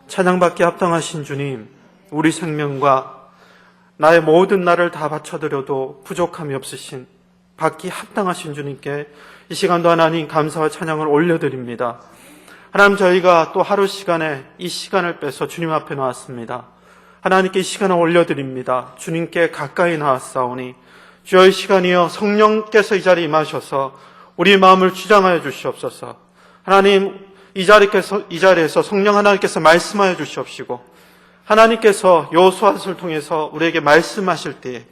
찬양받기 합당하신 주님, 우리 생명과 나의 모든 나를 다 바쳐드려도 부족함이 없으신 받기 합당하신 주님께 이 시간도 하나님 감사와 찬양을 올려드립니다. 하나님, 저희가 또 하루 시간에 이 시간을 빼서 주님 앞에 나왔습니다. 하나님께 이 시간을 올려드립니다. 주님께 가까이 나왔사오니 주여, 이 시간이여 성령께서 이 자리에 임하셔서 우리 마음을 주장하여 주시옵소서. 하나님, 이 자리에서 성령 하나님께서 말씀하여 주시옵시고, 하나님께서 여호수아서를 통해서 우리에게 말씀하실 때에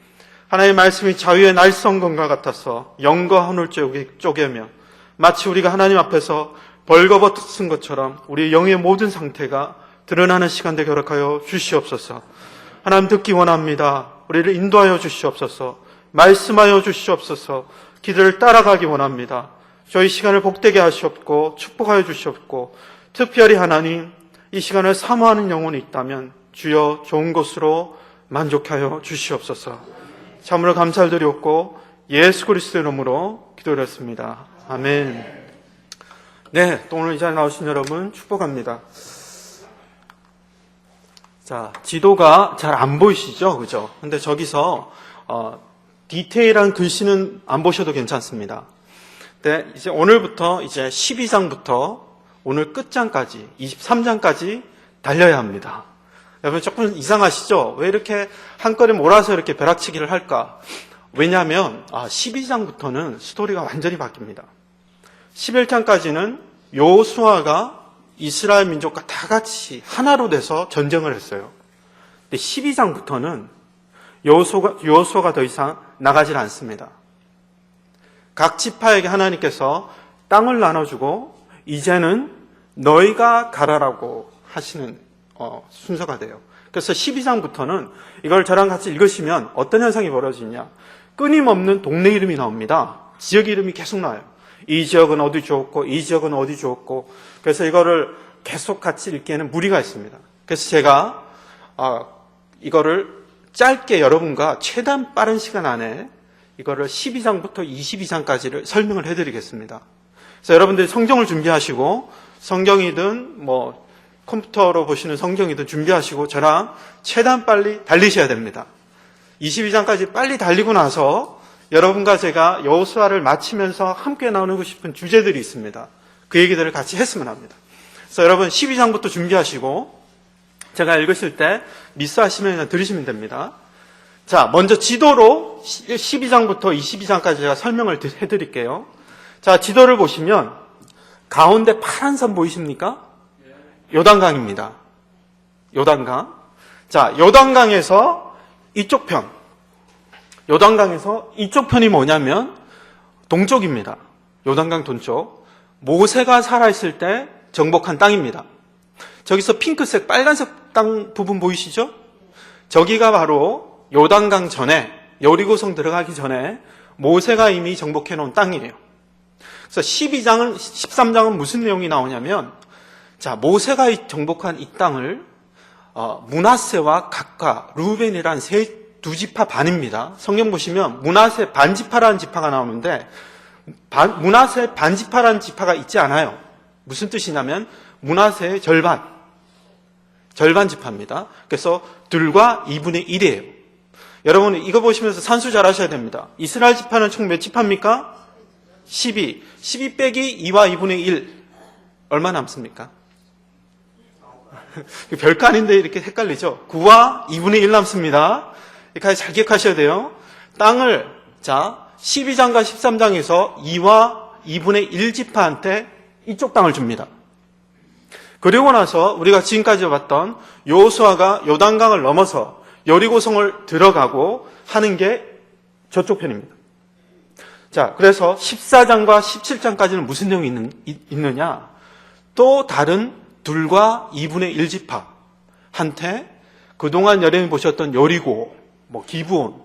하나님의 말씀이 자유의 날성검과 같아서 영과 혼을 쪼개며 마치 우리가 하나님 앞에서 벌거벗은 것처럼 우리의 영의 모든 상태가 드러나는 시간 되게 허락하여 주시옵소서. 하나님, 듣기 원합니다. 우리를 인도하여 주시옵소서. 말씀하여 주시옵소서. 기도를 따라가기 원합니다. 저희 시간을 복되게 하시옵고 축복하여 주시옵고, 특별히 하나님, 이 시간을 사모하는 영혼이 있다면 주여 좋은 것으로 만족하여 주시옵소서. 참으로 감사를 드렸고 예수 그리스도의 이름으로 기도드렸습니다. 아멘. 네, 또 오늘 이 자리에 나오신 여러분 축복합니다. 자, 지도가 잘 안 보이시죠? 그죠? 근데 저기서 디테일한 글씨는 안 보셔도 괜찮습니다. 네, 이제 오늘부터 이제 12장부터 오늘 끝장까지 23장까지 달려야 합니다. 여러분 조금 이상하시죠? 왜 이렇게 한꺼번에 몰아서 이렇게 벼락치기를 할까? 왜냐하면 12장부터는 스토리가 완전히 바뀝니다. 11장까지는 여호수아가 이스라엘 민족과 다 같이 하나로 돼서 전쟁을 했어요. 근데 12장부터는 여호수아가 더 이상 나가질 않습니다. 각 지파에게 하나님께서 땅을 나눠주고 이제는 너희가 가라라고 하시는 순서가 돼요. 그래서 12장부터는 이걸 저랑 같이 읽으시면 어떤 현상이 벌어지냐, 끊임없는 동네 이름이 나옵니다. 지역 이름이 계속 나와요. 이 지역은 어디 좋았고 이 지역은 어디 좋았고. 그래서 이거를 계속 같이 읽기에는 무리가 있습니다. 그래서 제가 이거를 짧게 여러분과 최대한 빠른 시간 안에 이거를 12장부터 22장까지를 설명을 해드리겠습니다. 그래서 여러분들이 성경을 준비하시고, 성경이든 컴퓨터로 보시는 성경이든 준비하시고 저랑 최대한 빨리 달리셔야 됩니다. 22장까지 빨리 달리고 나서 여러분과 제가 여호수아를 마치면서 함께 나누고 싶은 주제들이 있습니다. 그 얘기들을 같이 했으면 합니다. 그래서 여러분 12장부터 준비하시고 제가 읽으실 때 미스하시면 그냥 들으시면 됩니다. 자, 먼저 지도로 12장부터 22장까지 제가 설명을 해드릴게요. 자, 지도를 보시면 가운데 파란 선 보이십니까? 요단강입니다. 요단강. 자, 요단강에서 이쪽 편. 요단강에서 이쪽 편이 뭐냐면 동쪽입니다. 요단강 동쪽. 모세가 살아있을 때 정복한 땅입니다. 저기서 핑크색, 빨간색 땅 부분 보이시죠? 저기가 바로 요단강 전에, 여리고성 들어가기 전에 모세가 이미 정복해 놓은 땅이에요. 그래서 13장은 무슨 내용이 나오냐면, 자, 모세가 정복한 이 땅을 므낫세와 각과, 루벤이란 두 지파 반입니다. 성경 보시면 므낫세 반지파라는 지파가 나오는데 므낫세 반지파라는 지파가 있지 않아요. 무슨 뜻이냐면 므낫세의 절반 지파입니다. 그래서 둘과 2분의 1이에요. 여러분 이거 보시면서 산수 잘 하셔야 됩니다. 이스라엘 지파는 총 몇 지파입니까? 12 빼기 2와 2분의 1 얼마 남습니까? 별거 아닌데 이렇게 헷갈리죠? 9와 2분의 1 남습니다. 이렇게 잘 기억하셔야 돼요. 땅을, 자, 12장과 13장에서 2와 2분의 1 지파한테 이쪽 땅을 줍니다. 그리고 나서 우리가 지금까지 봤던 여호수아가 요단강을 넘어서 여리고성을 들어가고 하는 게 저쪽 편입니다. 자, 그래서 14장과 17장까지는 무슨 내용이 있느냐? 또 다른 둘과 2분의 1 지파한테 그동안 여러분이 보셨던 여리고, 기브온,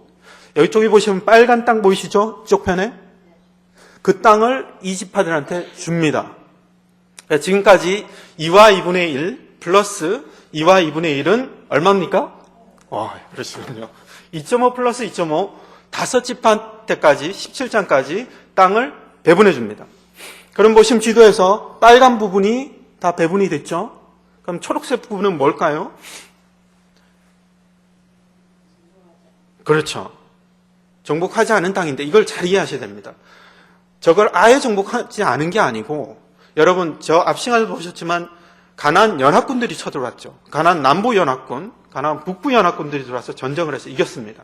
여기 보시면 빨간 땅 보이시죠? 이쪽 편에? 그 땅을 이 지파들한테 줍니다. 지금까지 2와 2분의 1 플러스 2와 2분의 1은 얼마입니까? 그러시군요. 2.5 플러스 2.5, 5지파 때까지 17장까지 땅을 배분해 줍니다. 그럼 보시면 지도에서 빨간 부분이 다 배분이 됐죠? 그럼 초록색 부분은 뭘까요? 그렇죠. 정복하지 않은 땅인데 이걸 잘 이해하셔야 됩니다. 저걸 아예 정복하지 않은 게 아니고 여러분 저 앞 시간에 보셨지만 가나안 연합군들이 쳐들어왔죠. 가나안 남부 연합군, 가나안 북부 연합군들이 들어와서 전쟁을 해서 이겼습니다.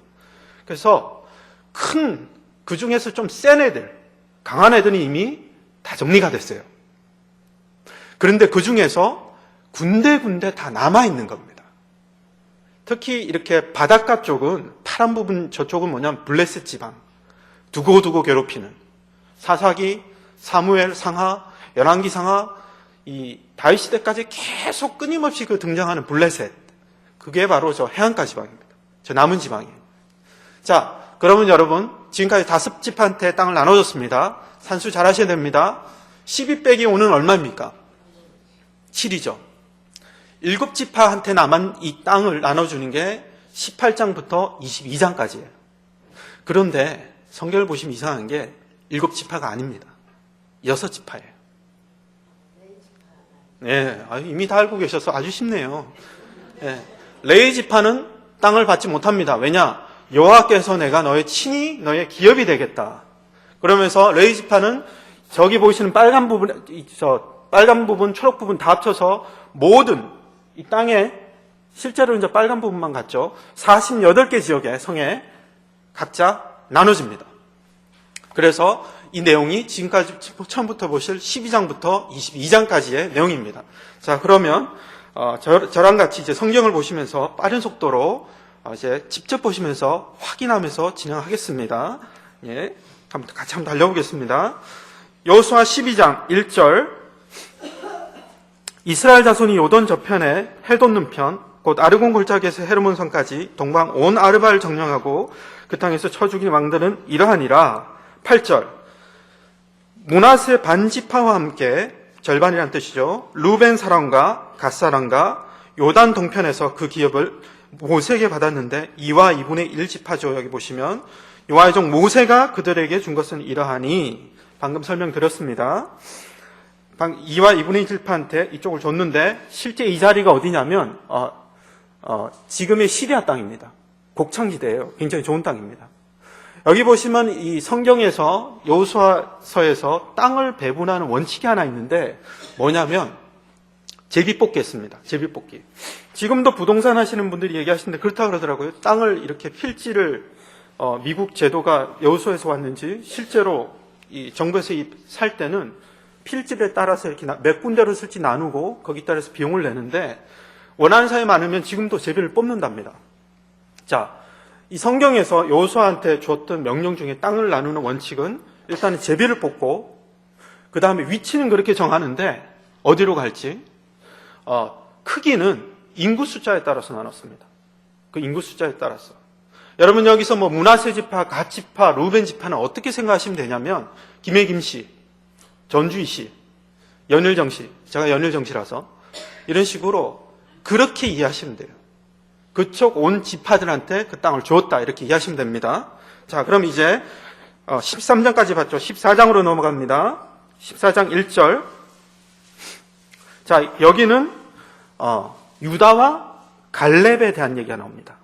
그래서 큰 그 중에서 좀 센 애들, 강한 애들은 이미 다 정리가 됐어요. 그런데 그 중에서 군데군데 다 남아있는 겁니다. 특히 이렇게 바닷가 쪽은 파란 부분 저쪽은 뭐냐면 블레셋 지방, 두고두고 괴롭히는 사사기, 사무엘 상하, 열왕기 상하, 이 다윗 시대까지 계속 끊임없이 그 등장하는 블레셋, 그게 바로 저 해안가 지방입니다. 저 남은 지방이에요. 자, 그러면 여러분 지금까지 5집한테 땅을 나눠줬습니다. 산수 잘 하셔야 됩니다. 12 빼기 5는 얼마입니까? 7이죠. 7지파한테 남은 이 땅을 나눠주는 게 18장부터 22장까지예요. 그런데 성경을 보시면 이상한 게 7지파가 아닙니다. 6지파예요. 네, 이미 다 알고 계셔서 아주 쉽네요. 네, 레위 지파는 땅을 받지 못합니다. 왜냐? 여호와께서 내가 너의 친히 너의 기업이 되겠다. 그러면서 레위 지파는 저기 보이시는 빨간 부분, 빨간 부분, 초록 부분 다 합쳐서 모든 이 땅에 실제로 이제 빨간 부분만 갔죠. 48개 지역의 성에 각자 나눠집니다. 그래서 이 내용이 지금까지 처음부터 보실 12장부터 22장까지의 내용입니다. 자, 그러면 저랑 같이 이제 성경을 보시면서 빠른 속도로 이제 직접 보시면서 확인하면서 진행하겠습니다. 예, 같이 한번 달려보겠습니다. 여호수아 12장 1절. 이스라엘 자손이 요돈 저편에 해 돋는 편, 곧 아르곤 골짜기에서 헤르몬 성까지 동방 온 아르바를 정령하고 그 땅에서 쳐 죽인 왕들은 이러하니라. 8절. 므낫세 반지파와 함께, 절반이란 뜻이죠. 루벤 사람과 갓 사람과 요단 동편에서 그 기업을 모세에게 받았는데 2와 2분의 1지파죠. 여기 보시면 여호와의 종 모세가 그들에게 준 것은 이러하니, 방금 설명드렸습니다. 2와 2분의 1지파한테 이쪽을 줬는데 실제 이 자리가 어디냐면 지금의 시리아 땅입니다. 곡창지대예요. 굉장히 좋은 땅입니다. 여기 보시면 이 성경에서 여호수아서에서 땅을 배분하는 원칙이 하나 있는데 뭐냐면 제비뽑기였습니다. 제비뽑기. 지금도 부동산 하시는 분들이 얘기하시는데 그렇다 그러더라고요. 땅을 이렇게 필지를 미국 제도가 여호수아에서 왔는지 실제로 이 정부에서 살 때는 필지에 따라서 이렇게 몇 군데로 쓸지 나누고 거기에 따라서 비용을 내는데 원하는 사람이 많으면 지금도 제비를 뽑는답니다. 자, 이 성경에서 여호수아한테 줬던 명령 중에 땅을 나누는 원칙은 일단은 제비를 뽑고 그 다음에 위치는 그렇게 정하는데 어디로 갈지 크기는 인구 숫자에 따라서 나눴습니다. 그 인구 숫자에 따라서. 여러분 여기서 뭐 므낫세 지파, 갓 지파, 루벤 지파는 어떻게 생각하시면 되냐면 김해김씨, 전주이씨, 연일정씨, 제가 연일정씨라서 이런 식으로 그렇게 이해하시면 돼요. 그쪽 온 지파들한테 그 땅을 주었다 이렇게 이해하시면 됩니다. 자, 그럼 이제 13장까지 봤죠. 14장으로 넘어갑니다. 14장 1절. 자, 여기는 유다와 갈렙에 대한 얘기가 나옵니다.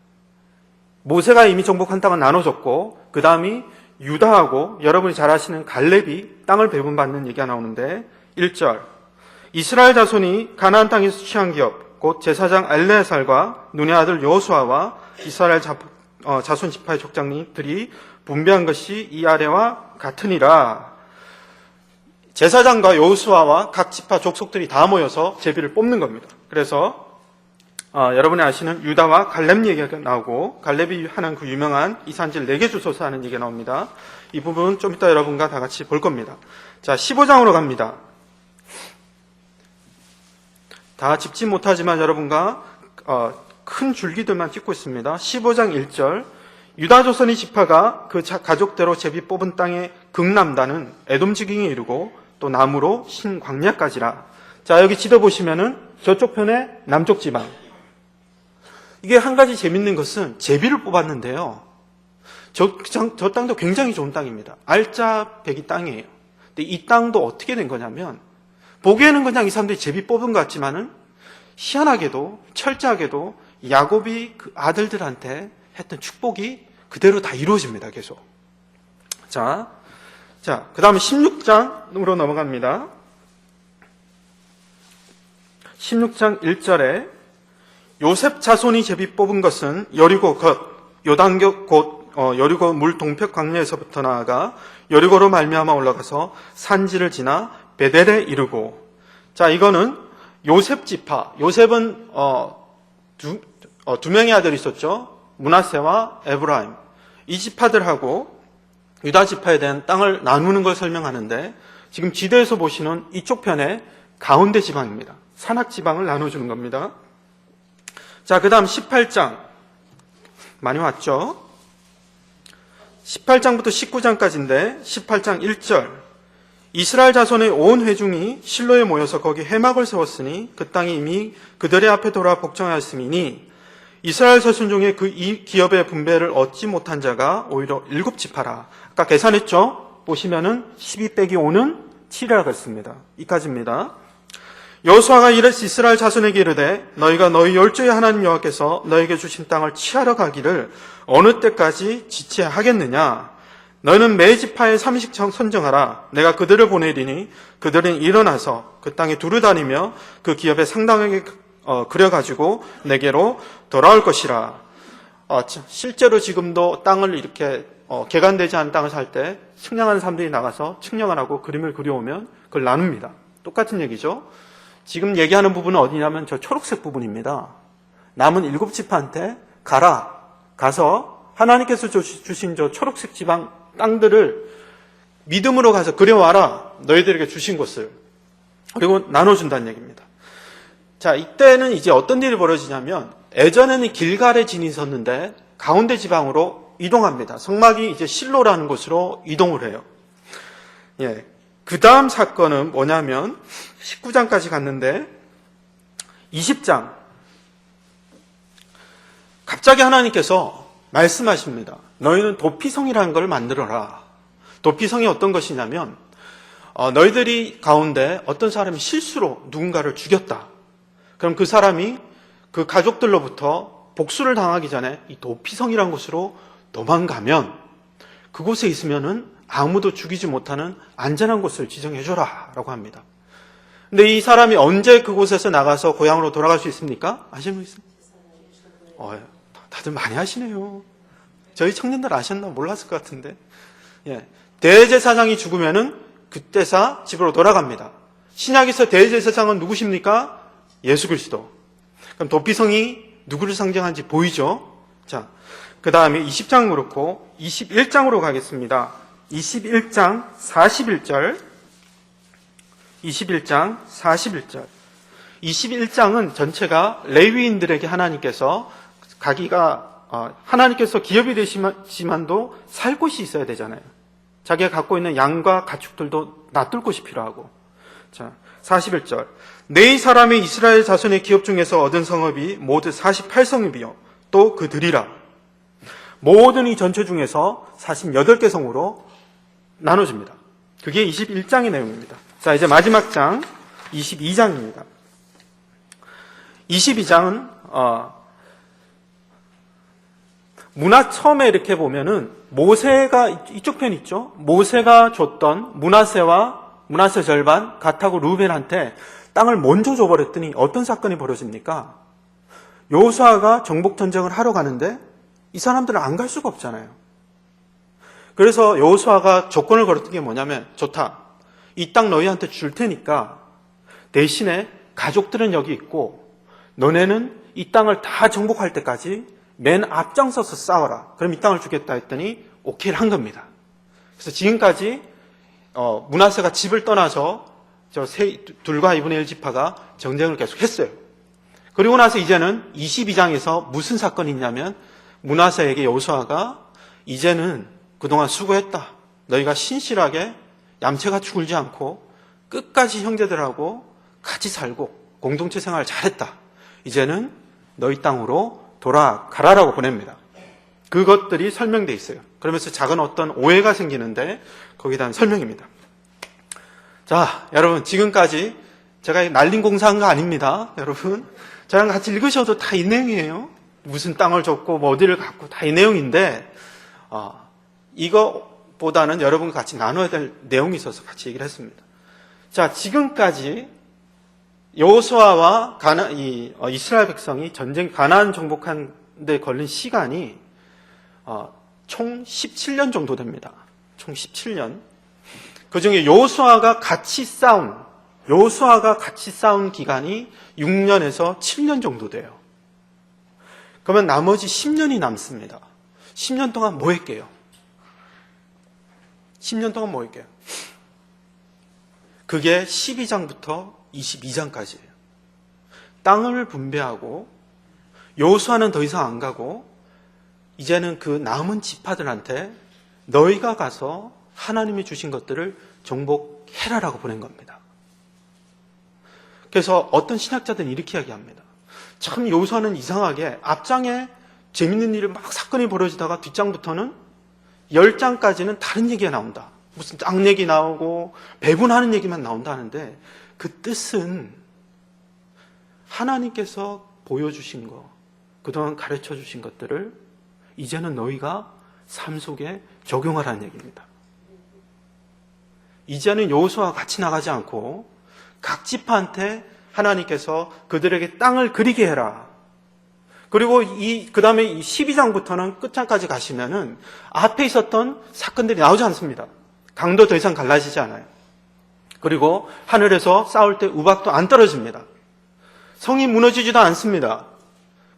모세가 이미 정복한 땅은 나눠줬고 그 다음이 유다하고 여러분이 잘 아시는 갈렙이 땅을 배분받는 얘기가 나오는데 1절. 이스라엘 자손이 가나안 땅에서 취한 기업 곧 제사장 엘레살과 눈의 아들 여호수아와 이스라엘 자손 지파의 족장들이 분배한 것이 이 아래와 같으니라. 제사장과 여호수아와 각 지파 족속들이 다 모여서 제비를 뽑는 겁니다. 그래서 여러분이 아시는 유다와 갈렙 얘기가 나오고 갈렙이 하는 그 유명한 이산질 4개 주소서 하는 얘기가 나옵니다. 이 부분 좀 이따 여러분과 다 같이 볼 겁니다. 자, 15장으로 갑니다. 다 짚지 못하지만 여러분과 큰 줄기들만 찍고 있습니다. 15장 1절. 유다 조선의 지파가 그 가족대로 제비 뽑은 땅의 극남단은 에돔 지경에 이르고 또 남으로 신광야까지라. 자, 여기 지도 보시면은 저쪽 편에 남쪽 지방. 이게 한 가지 재밌는 것은 제비를 뽑았는데요. 저 땅도 굉장히 좋은 땅입니다. 알짜배기 땅이에요. 근데 이 땅도 어떻게 된 거냐면 보기에는 그냥 이 사람들이 제비 뽑은 것 같지만은 희한하게도 철저하게도 야곱이 그 아들들한테 했던 축복이 그대로 다 이루어집니다. 계속. 자, 그 다음에 16장으로 넘어갑니다. 16장 1절에 요셉 자손이 제비 뽑은 것은 여리고 요단격 곧 여리고 물 동편 광야에서부터 나아가 여리고로 말미암아 올라가서 산지를 지나 베델에 이르고. 자, 이거는 요셉 지파. 요셉은 두 명의 아들이 있었죠. 므낫세와 에브라임. 이 지파들하고 유다 지파에 대한 땅을 나누는 걸 설명하는데, 지금 지도에서 보시는 이쪽 편에 가운데 지방입니다. 산악 지방을 나눠주는 겁니다. 자, 그 다음 18장. 많이 왔죠? 18장부터 19장까지인데 18장 1절. 이스라엘 자손의 온 회중이 실로에 모여서 거기 회막을 세웠으니 그 땅이 이미 그들의 앞에 돌아 복종하였음이니 이스라엘 자손 중에 그 기업의 분배를 얻지 못한 자가 오히려 7지파라. 아까 계산했죠? 보시면은 12 빼기 5는 7이라고 했습니다. 이까지입니다. 여호수아가 이스라엘 자손에게 이르되 너희가 너희 열조의 하나님 여호와께서 너희에게 주신 땅을 취하러 가기를 어느 때까지 지체하겠느냐? 너희는 매 지파에 30청 선정하라. 내가 그들을 보내리니 그들은 일어나서 그 땅에 두루 다니며 그 기업에 상당하게 그려가지고 내게로 돌아올 것이라. 실제로 지금도 땅을 이렇게 개간되지 않은 땅을 살 때 측량하는 사람들이 나가서 측량을 하고 그림을 그려오면 그걸 나눕니다. 똑같은 얘기죠. 지금 얘기하는 부분은 어디냐면 저 초록색 부분입니다. 남은 7지파한테 가서 하나님께서 주신 저 초록색 지방 땅들을 믿음으로 가서 그려와라. 너희들에게 주신 곳을. 그리고 나눠준다는 얘기입니다. 자, 이때는 이제 어떤 일이 벌어지냐면 예전에는 길갈에 진이 있었는데 가운데 지방으로 이동합니다. 성막이 이제 실로라는 곳으로 이동을 해요. 예. 그 다음 사건은 뭐냐면 19장까지 갔는데 20장. 갑자기 하나님께서 말씀하십니다. 너희는 도피성이라는 걸 만들어라. 도피성이 어떤 것이냐면 너희들이 가운데 어떤 사람이 실수로 누군가를 죽였다. 그럼 그 사람이 그 가족들로부터 복수를 당하기 전에 이 도피성이라는 곳으로 도망가면 그곳에 있으면은 아무도 죽이지 못하는 안전한 곳을 지정해줘라 라고 합니다. 근데 이 사람이 언제 그곳에서 나가서 고향으로 돌아갈 수 있습니까? 아시는 분 있어요? 다들 많이 하시네요. 저희 청년들 아셨나? 몰랐을 것 같은데. 예. 대제사장이 죽으면은 그때사 집으로 돌아갑니다. 신약에서 대제사장은 누구십니까? 예수 그리스도. 그럼 도피성이 누구를 상징하는지 보이죠? 자, 그 다음에 20장 그렇고 21장으로 가겠습니다. 21장 41절. 21장 41절. 21장은 전체가 레위인들에게 하나님께서 하나님께서 기업이 되시지만도 살 곳이 있어야 되잖아요. 자기가 갖고 있는 양과 가축들도 놔둘 곳이 필요하고. 자, 41절. 네 사람의 이스라엘 자손의 기업 중에서 얻은 성읍이 모두 48성읍이요. 또 그들이라. 모든 이 전체 중에서 48개 성으로 나눠집니다. 그게 21장의 내용입니다. 자, 이제 마지막 장 22장입니다. 22장은 문화 처음에 이렇게 보면은 모세가 이쪽 편 있죠. 모세가 줬던 므낫세 절반 갓하고 루벤한테 땅을 먼저 줘버렸더니 어떤 사건이 벌어집니까? 여호수아가 정복 전쟁을 하러 가는데 이 사람들은 안 갈 수가 없잖아요. 그래서 여호수아가 조건을 걸었던 게 뭐냐면, 좋다. 이 땅 너희한테 줄 테니까 대신에 가족들은 여기 있고 너네는 이 땅을 다 정복할 때까지 맨 앞장서서 싸워라. 그럼 이 땅을 주겠다 했더니 오케이를 한 겁니다. 그래서 지금까지 므낫세가 집을 떠나서 둘과 2분의 1지파가 전쟁을 계속 했어요. 그리고 나서 이제는 22장에서 무슨 사건이 있냐면 므낫세에게 여호수아가 이제는 그동안 수고했다. 너희가 신실하게 얌체같이 굴지 않고 끝까지 형제들하고 같이 살고 공동체 생활을 잘했다. 이제는 너희 땅으로 돌아가라라고 보냅니다. 그것들이 설명되어 있어요. 그러면서 작은 어떤 오해가 생기는데 거기에 대한 설명입니다. 자, 여러분 지금까지 제가 날림 공사한 거 아닙니다, 여러분. 저랑 같이 읽으셔도 다 이 내용이에요. 무슨 땅을 줬고 뭐 어디를 갖고 다 이 내용인데 이거보다는 여러분과 같이 나눠야 될 내용이 있어서 같이 얘기를 했습니다. 자, 지금까지 여호수아와 이스라엘 백성이 전쟁 가나안 정복한 데 걸린 시간이 총 17년 정도 됩니다. 총 17년. 그중에 여호수아가 같이 싸운 기간이 6년에서 7년 정도 돼요. 그러면 나머지 10년이 남습니다. 10년 동안 뭐 했게요? 10년 동안 뭐 했게요? 그게 12장부터 22장까지예요. 땅을 분배하고 여호수아는 더 이상 안 가고 이제는 그 남은 지파들한테 너희가 가서 하나님이 주신 것들을 정복해라라고 보낸 겁니다. 그래서 어떤 신학자들은 이렇게 이야기합니다. 참 여호수아는 이상하게 앞장에 재밌는 일이 막 사건이 벌어지다가 뒷장부터는 10장까지는 다른 얘기가 나온다. 무슨 땅 얘기 나오고 배분하는 얘기만 나온다 하는데 그 뜻은 하나님께서 보여주신 거, 그동안 가르쳐 주신 것들을 이제는 너희가 삶 속에 적용하라는 얘기입니다. 이제는 여호수아와 같이 나가지 않고 각 지파한테 하나님께서 그들에게 땅을 그리게 해라. 그리고 그 다음에 이 12장부터는 끝장까지 가시면은 앞에 있었던 사건들이 나오지 않습니다. 강도 더 이상 갈라지지 않아요. 그리고 하늘에서 싸울 때 우박도 안 떨어집니다. 성이 무너지지도 않습니다.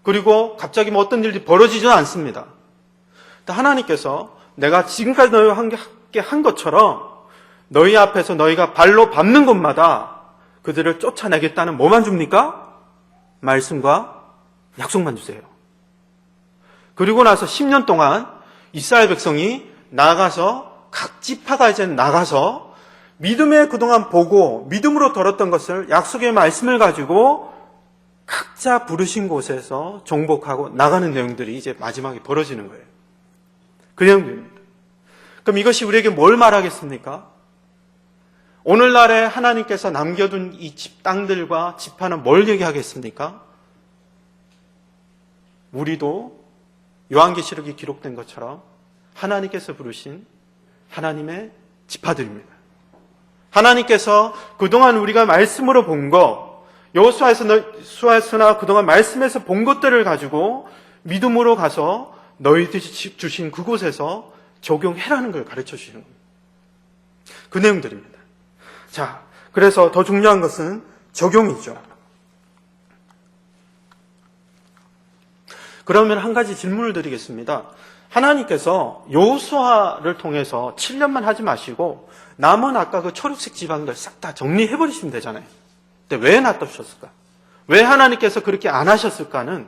그리고 갑자기 뭐 어떤 일이 벌어지지도 않습니다. 하나님께서 내가 지금까지 너희와 함께 한 것처럼 너희 앞에서 너희가 발로 밟는 곳마다 그들을 쫓아내겠다는 뭐만 줍니까? 말씀과 약속만 주세요. 그리고 나서 10년 동안 이스라엘 백성이 나가서 각 지파가 이제 나가서 믿음에 그동안 보고 믿음으로 들었던 것을 약속의 말씀을 가지고 각자 부르신 곳에서 정복하고 나가는 내용들이 이제 마지막에 벌어지는 거예요. 그 내용들입니다. 그럼 이것이 우리에게 뭘 말하겠습니까? 오늘날에 하나님께서 남겨둔 이 땅들과 지파는 뭘 얘기하겠습니까? 우리도 요한계시록에 기록된 것처럼 하나님께서 부르신 하나님의 지파들입니다. 하나님께서 그동안 우리가 말씀으로 본 거, 여호수아에서나 그동안 말씀에서 본 것들을 가지고 믿음으로 가서 너희들이 주신 그곳에서 적용해라는 걸 가르쳐 주시는 겁니다. 그 내용들입니다. 자, 그래서 더 중요한 것은 적용이죠. 그러면 한 가지 질문을 드리겠습니다. 하나님께서 여호수아를 통해서 7년만 하지 마시고 남은 아까 그 초록색 지방들 싹 다 정리해버리시면 되잖아요. 근데 왜 놔두셨을까? 왜 하나님께서 그렇게 안 하셨을까는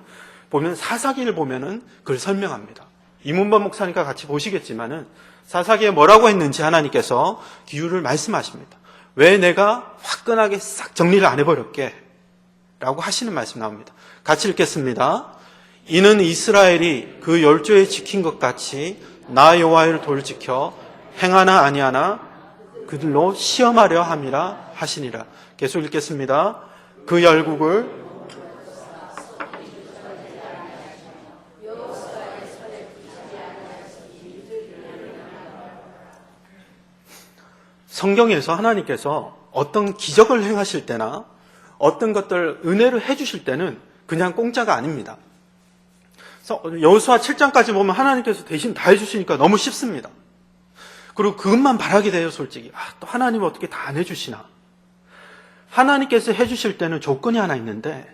보면 사사기를 보면은 그걸 설명합니다. 이문범 목사님과 같이 보시겠지만은 사사기에 뭐라고 했는지 하나님께서 기율을 말씀하십니다. 왜 내가 화끈하게 싹 정리를 안 해버렸게? 라고 하시는 말씀 나옵니다. 같이 읽겠습니다. 이는 이스라엘이 그 12조에 지킨 것 같이 나 여호와의 도를 지켜 행하나 아니하나 그들로 시험하려 함이라 하시니라. 계속 읽겠습니다. 그 열국을 성경에서 하나님께서 어떤 기적을 행하실 때나 어떤 것들 은혜를 해주실 때는 그냥 공짜가 아닙니다. 여호수아 7장까지 보면 하나님께서 대신 다 해주시니까 너무 쉽습니다. 그리고 그것만 바라게 돼요, 솔직히. 또 하나님은 어떻게 다 안 해주시나. 하나님께서 해주실 때는 조건이 하나 있는데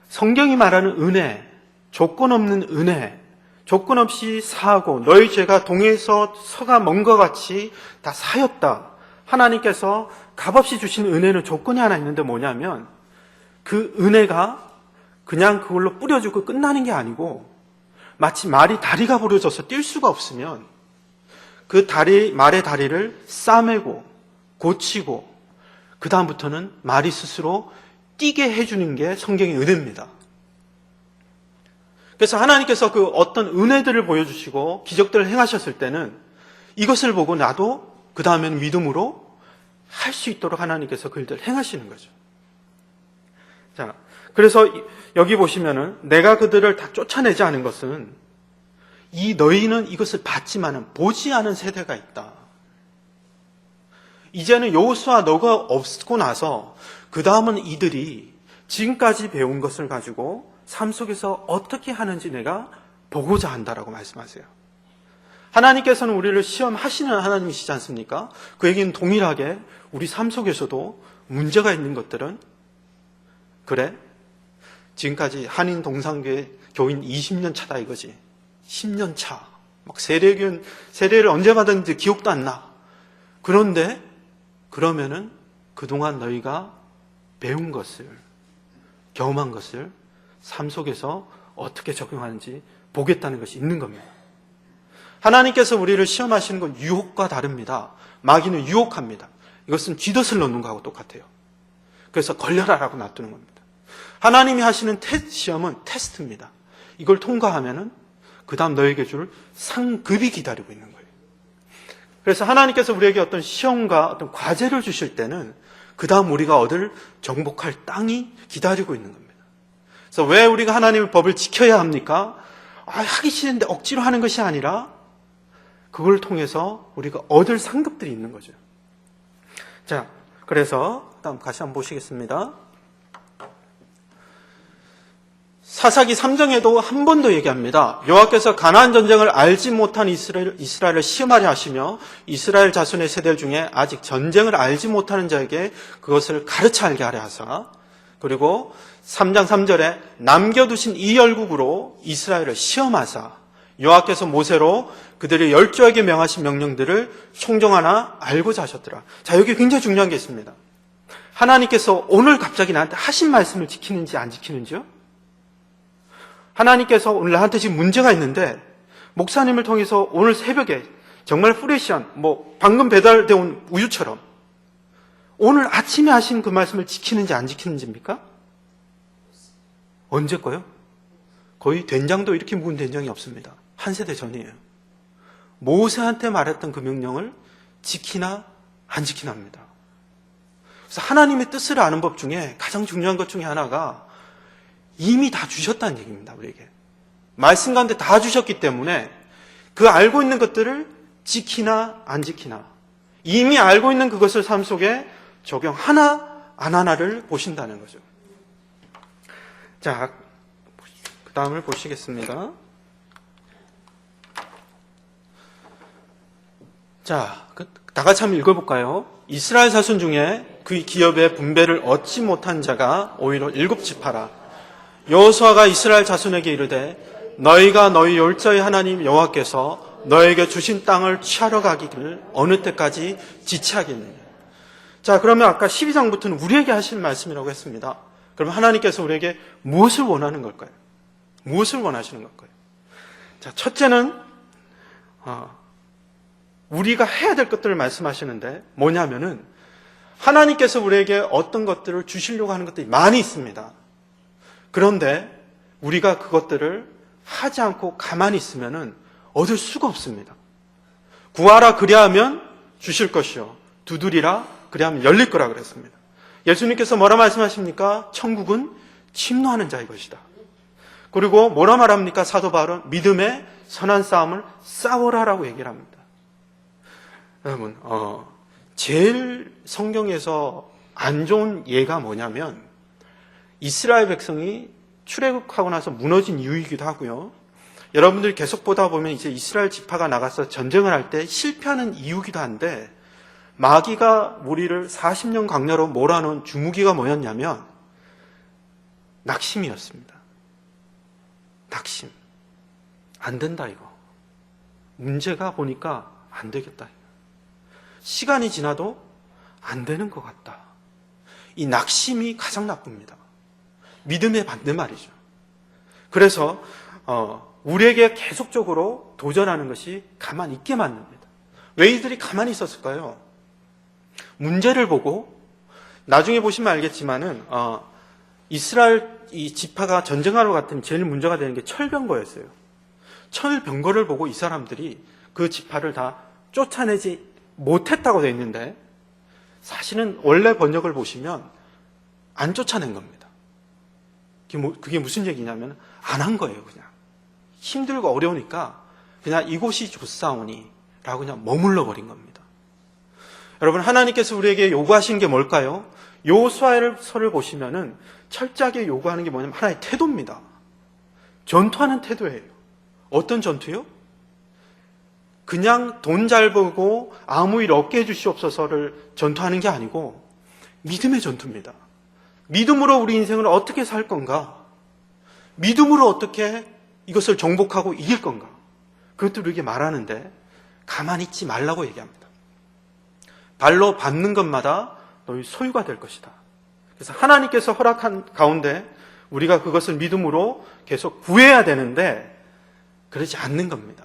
성경이 말하는 은혜, 조건 없는 은혜, 조건 없이 사하고 너희 죄가 동에서 서가 먼 것 같이 다 사였다. 하나님께서 값없이 주신 은혜는 조건이 하나 있는데 뭐냐면 그 은혜가 그냥 그걸로 뿌려주고 끝나는 게 아니고 마치 말이 다리가 부러져서 뛸 수가 없으면 그 말의 다리를 싸매고 고치고 그 다음부터는 말이 스스로 뛰게 해주는 게 성경의 은혜입니다. 그래서 하나님께서 그 어떤 은혜들을 보여주시고 기적들을 행하셨을 때는 이것을 보고 나도 그 다음에는 믿음으로 할 수 있도록 하나님께서 그 일들을 행하시는 거죠. 자, 그래서 여기 보시면은 내가 그들을 다 쫓아내지 않은 것은 이 너희는 이것을 봤지만은 보지 않은 세대가 있다. 이제는 여호수아 너가 없고 나서 그 다음은 이들이 지금까지 배운 것을 가지고 삶 속에서 어떻게 하는지 내가 보고자 한다라고 말씀하세요. 하나님께서는 우리를 시험하시는 하나님이시지 않습니까? 그에게는 동일하게 우리 삶 속에서도 문제가 있는 것들은 그래? 지금까지 한인 동산교회 교인 20년 차다 이거지. 10년 차. 막 세례를 언제 받았는지 기억도 안 나. 그런데 그러면은 그동안 너희가 배운 것을, 경험한 것을 삶 속에서 어떻게 적용하는지 보겠다는 것이 있는 겁니다. 하나님께서 우리를 시험하시는 건 유혹과 다릅니다. 마귀는 유혹합니다. 이것은 쥐덫을 놓는 거하고 똑같아요. 그래서 걸려라라고 놔두는 겁니다. 하나님이 하시는 시험은 테스트입니다. 이걸 통과하면은 그 다음 너에게 줄 상급이 기다리고 있는 거예요. 그래서 하나님께서 우리에게 어떤 시험과 어떤 과제를 주실 때는 그 다음 우리가 얻을 정복할 땅이 기다리고 있는 겁니다. 그래서 왜 우리가 하나님의 법을 지켜야 합니까? 하기 싫은데 억지로 하는 것이 아니라 그걸 통해서 우리가 얻을 상급들이 있는 거죠. 자, 그래서 다음 다시 한번 보시겠습니다. 사사기 3장에도 한 번 더 얘기합니다. 여호와께서 가나안 전쟁을 알지 못한 이스라엘을 시험하려 하시며 이스라엘 자손의 세대 중에 아직 전쟁을 알지 못하는 자에게 그것을 가르쳐 알게 하려 하사, 그리고 3장 3절에 남겨두신 이 열국으로 이스라엘을 시험하사 여호와께서 모세로 그들의 열조에게 명하신 명령들을 총정하나 알고자 하셨더라. 자, 여기 굉장히 중요한 게 있습니다. 하나님께서 오늘 갑자기 나한테 하신 말씀을 지키는지 안 지키는지요? 하나님께서 오늘 나한테 지금 문제가 있는데 목사님을 통해서 오늘 새벽에 정말 프레시한 방금 배달되어 온 우유처럼 오늘 아침에 하신 그 말씀을 지키는지 안 지키는지입니까? 언제 거요? 거의 된장도 이렇게 묵은 된장이 없습니다. 한 세대 전이에요. 모세한테 말했던 그 명령을 지키나 안 지키나 합니다. 그래서 하나님의 뜻을 아는 법 중에 가장 중요한 것 중에 하나가 이미 다 주셨다는 얘기입니다. 우리에게. 말씀 가운데 다 주셨기 때문에 그 알고 있는 것들을 지키나 안 지키나, 이미 알고 있는 그것을 삶 속에 적용 하나 안 하나를 보신다는 거죠. 자, 그 다음을 보시겠습니다. 자, 다 같이 한번 읽어볼까요? 이스라엘 자손 중에 그 기업의 분배를 얻지 못한 자가 오히려 7지파라. 여호수아가 이스라엘 자손에게 이르되 너희가 너희 열조의 하나님 여호와께서 너에게 주신 땅을 취하러 가기를 어느 때까지 지체하겠느냐. 자, 그러면 아까 12장부터는 우리에게 하신 말씀이라고 했습니다. 그러면 하나님께서 우리에게 무엇을 원하는 걸까요? 무엇을 원하시는 걸까요? 자, 첫째는 우리가 해야 될 것들을 말씀하시는데 뭐냐면은 하나님께서 우리에게 어떤 것들을 주시려고 하는 것들이 많이 있습니다. 그런데 우리가 그것들을 하지 않고 가만히 있으면은 얻을 수가 없습니다. 구하라 그리하면 주실 것이요 두드리라 그리하면 열릴 거라 그랬습니다. 예수님께서 뭐라 말씀하십니까? 천국은 침노하는 자의 것이다. 그리고 뭐라 말합니까? 사도 바울은 믿음의 선한 싸움을 싸워라라고 얘기를 합니다. 여러분, 제일 성경에서 안 좋은 예가 뭐냐면 이스라엘 백성이 출애굽하고 나서 무너진 이유이기도 하고요. 여러분들이 계속 보다 보면 이제 이스라엘 지파가 나가서 전쟁을 할 때 실패하는 이유기도 한데 마귀가 우리를 40년 광야로 몰아넣은 주무기가 뭐였냐면 낙심이었습니다. 낙심. 안 된다 이거. 문제가 보니까 안 되겠다. 시간이 지나도 안 되는 것 같다. 이 낙심이 가장 나쁩니다. 믿음의 반대말이죠. 그래서 우리에게 계속적으로 도전하는 것이 가만히 있게 만듭니다. 왜 이들이 가만히 있었을까요? 문제를 보고 나중에 보시면 알겠지만은 이스라엘 이 지파가 전쟁하러 갔더니 제일 문제가 되는 게 철병거였어요. 철병거를 보고 이 사람들이 그 지파를 다 쫓아내지 못했다고 되어 있는데 사실은 원래 번역을 보시면 안 쫓아낸 겁니다. 그게 무슨 얘기냐면 안 한 거예요. 그냥 힘들고 어려우니까 그냥 이곳이 좋사오니 라고 그냥 머물러 버린 겁니다. 여러분, 하나님께서 우리에게 요구하신 게 뭘까요? 여호수아서를 보시면은 철저하게 요구하는 게 뭐냐면 하나의 태도입니다. 전투하는 태도예요. 어떤 전투요? 그냥 돈 잘 벌고 아무 일 없게 해주시옵소서를 전투하는 게 아니고 믿음의 전투입니다. 믿음으로 우리 인생을 어떻게 살 건가? 믿음으로 어떻게 이것을 정복하고 이길 건가? 그것도 우리에게 말하는데 가만히 있지 말라고 얘기합니다. 발로 밟는 것마다 너희 소유가 될 것이다. 그래서 하나님께서 허락한 가운데 우리가 그것을 믿음으로 계속 구해야 되는데 그러지 않는 겁니다.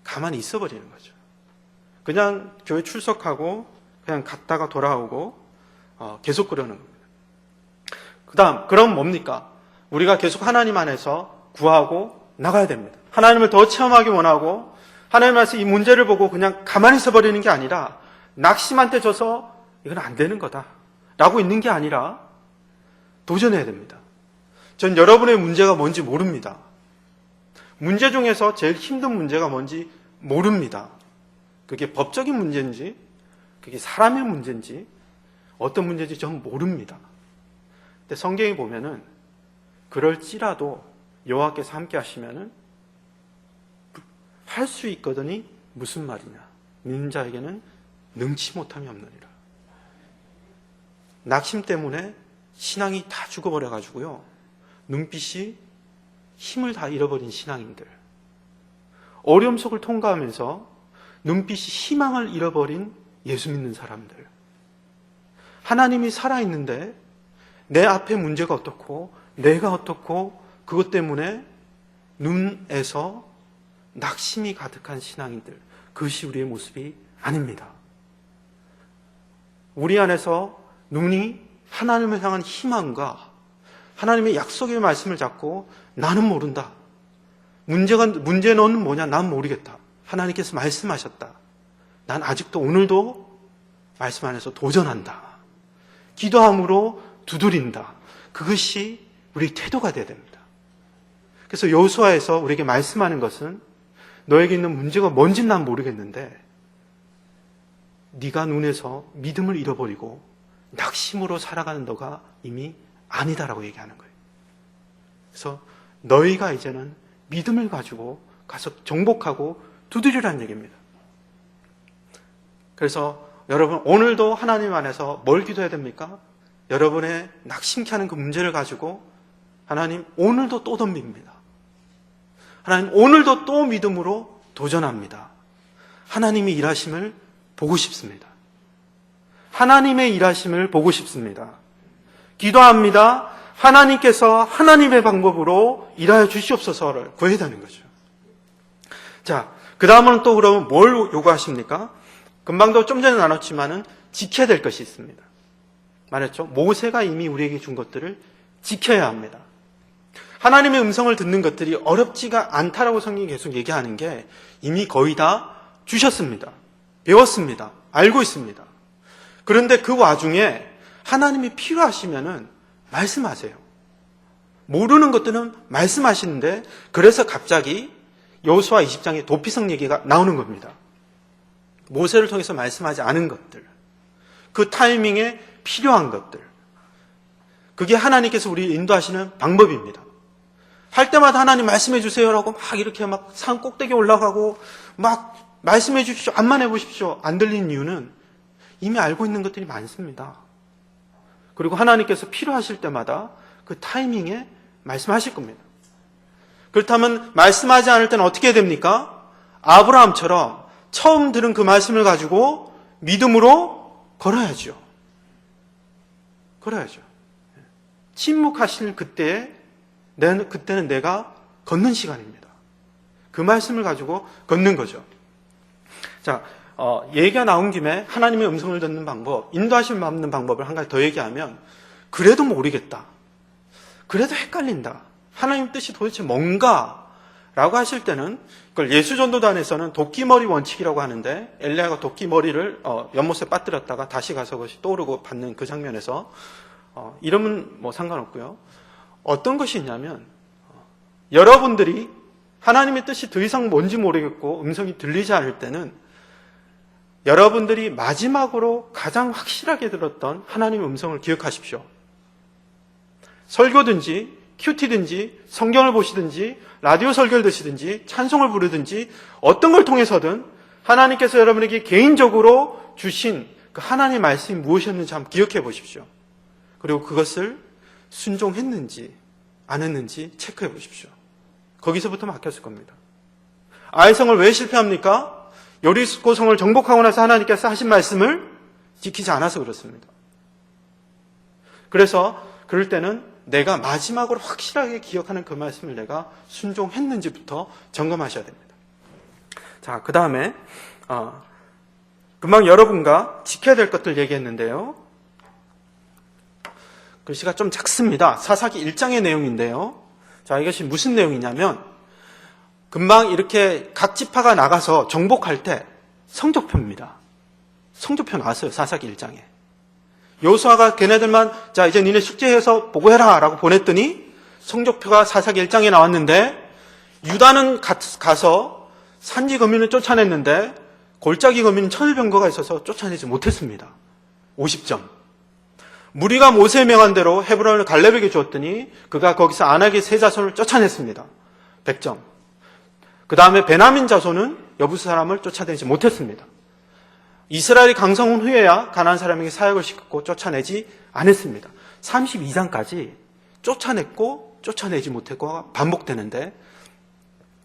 가만히 있어버리는 거죠. 그냥 교회 출석하고 그냥 갔다가 돌아오고 계속 그러는 겁니다. 그 다음, 그럼 뭡니까? 우리가 계속 하나님 안에서 구하고 나가야 됩니다. 하나님을 더 체험하기 원하고 하나님 안에서 이 문제를 보고 그냥 가만히 있어버리는 게 아니라 낙심한테 져서 이건 안 되는 거다 라고 있는 게 아니라 도전해야 됩니다. 전 여러분의 문제가 뭔지 모릅니다. 문제 중에서 제일 힘든 문제가 뭔지 모릅니다. 그게 법적인 문제인지 그게 사람의 문제인지 어떤 문제인지 전 모릅니다. 근데 성경에 보면은 그럴지라도 여호와께서 함께 하시면은 할 수 있거든이 무슨 말이냐? 믿는 자에게는 능치 못함이 없느니라. 낙심 때문에 신앙이 다 죽어버려가지고요. 눈빛이 힘을 다 잃어버린 신앙인들. 어려움 속을 통과하면서 눈빛이 희망을 잃어버린 예수 믿는 사람들. 하나님이 살아있는데 내 앞에 문제가 어떻고 내가 어떻고 그것 때문에 눈에서 낙심이 가득한 신앙인들. 그것이 우리의 모습이 아닙니다. 우리 안에서 눈이 하나님을 향한 희망과 하나님의 약속의 말씀을 잡고 나는 모른다. 문제는 뭐냐? 난 모르겠다. 하나님께서 말씀하셨다. 난 아직도 오늘도 말씀 안에서 도전한다. 기도함으로 두드린다. 그것이 우리 태도가 되어야 됩니다. 그래서 여호수아에서 우리에게 말씀하는 것은 너에게 있는 문제가 뭔지는 난 모르겠는데 네가 눈에서 믿음을 잃어버리고 낙심으로 살아가는 너가 이미 아니다라고 얘기하는 거예요. 그래서 너희가 이제는 믿음을 가지고 가서 정복하고 두드리라는 얘기입니다. 그래서 여러분 오늘도 하나님 안에서 뭘 기도해야 됩니까? 여러분의 낙심케 하는 그 문제를 가지고 하나님 오늘도 또 덤빕니다. 하나님 오늘도 또 믿음으로 도전합니다. 하나님의 일하심을 보고 싶습니다. 하나님의 일하심을 보고 싶습니다. 기도합니다. 하나님께서 하나님의 방법으로 일하여 주시옵소서를 구해야 되는 거죠. 자, 그 다음은 또 그러면 뭘 요구하십니까? 금방도 좀 전에 나눴지만은 지켜야 될 것이 있습니다. 말했죠? 모세가 이미 우리에게 준 것들을 지켜야 합니다. 하나님의 음성을 듣는 것들이 어렵지가 않다라고 성경이 계속 얘기하는 게 이미 거의 다 주셨습니다. 배웠습니다. 알고 있습니다. 그런데 그 와중에 하나님이 필요하시면은 말씀하세요. 모르는 것들은 말씀하시는데 그래서 갑자기 여호수아 20장에 도피성 얘기가 나오는 겁니다. 모세를 통해서 말씀하지 않은 것들. 그 타이밍에 필요한 것들. 그게 하나님께서 우리를 인도하시는 방법입니다. 할 때마다 하나님 말씀해 주세요라고 막 이렇게 막 산 꼭대기 올라가고 막 말씀해 주십시오. 암만 해보십시오. 안 들리는 이유는 이미 알고 있는 것들이 많습니다. 그리고 하나님께서 필요하실 때마다 그 타이밍에 말씀하실 겁니다. 그렇다면 말씀하지 않을 때는 어떻게 해야 됩니까? 아브라함처럼 처음 들은 그 말씀을 가지고 믿음으로 걸어야죠. 걸어야죠. 침묵하실 그때는 내가 걷는 시간입니다. 그 말씀을 가지고 걷는 거죠. 자, 얘기가 나온 김에 하나님의 음성을 듣는 방법, 인도하심을 받는 방법을 한 가지 더 얘기하면 그래도 모르겠다. 그래도 헷갈린다. 하나님 뜻이 도대체 뭔가? 라고 하실 때는 그걸 예수전도단에서는 도끼머리 원칙이라고 하는데 엘리야가 도끼머리를 연못에 빠뜨렸다가 다시 가서 그것이 떠오르고 받는 그 장면에서 이름은 뭐 상관없고요. 어떤 것이 있냐면 여러분들이 하나님의 뜻이 더 이상 뭔지 모르겠고 음성이 들리지 않을 때는 여러분들이 마지막으로 가장 확실하게 들었던 하나님의 음성을 기억하십시오. 설교든지 큐티든지 성경을 보시든지 라디오 설교를 듣시든지 찬송을 부르든지 어떤 걸 통해서든 하나님께서 여러분에게 개인적으로 주신 그 하나님의 말씀이 무엇이었는지 한번 기억해 보십시오. 그리고 그것을 순종했는지 안 했는지 체크해 보십시오. 거기서부터 막혔을 겁니다. 아이성을 왜 실패합니까? 여리고성을 정복하고 나서 하나님께서 하신 말씀을 지키지 않아서 그렇습니다. 그래서 그럴 때는 내가 마지막으로 확실하게 기억하는 그 말씀을 내가 순종했는지부터 점검하셔야 됩니다. 자, 그 다음에 금방 여러분과 지켜야 될 것들 얘기했는데요. 글씨가 좀 작습니다. 사사기 1장의 내용인데요. 자, 이것이 무슨 내용이냐면 금방 이렇게 각 지파가 나가서 정복할 때 성적표입니다. 성적표 나왔어요. 사사기 1장에. 여호수아가 걔네들만 자 이제 니네 숙제해서 보고해라 라고 보냈더니 성적표가 사사기 1장에 나왔는데 유다는 가서 산지 거민을 쫓아냈는데 골짜기 거민은 천일병거가 있어서 쫓아내지 못했습니다. 50점. 무리가 모세의 명한 대로 헤브론을 갈렙에게 주었더니 그가 거기서 아낙의 세 자손을 쫓아냈습니다. 100점. 그 다음에 베냐민 자손은 여부스 사람을 쫓아내지 못했습니다. 이스라엘이 강성한 후에야 가나안 사람에게 사역을 시켰고 쫓아내지 않았습니다. 32장까지 쫓아냈고 쫓아내지 못했고 반복되는데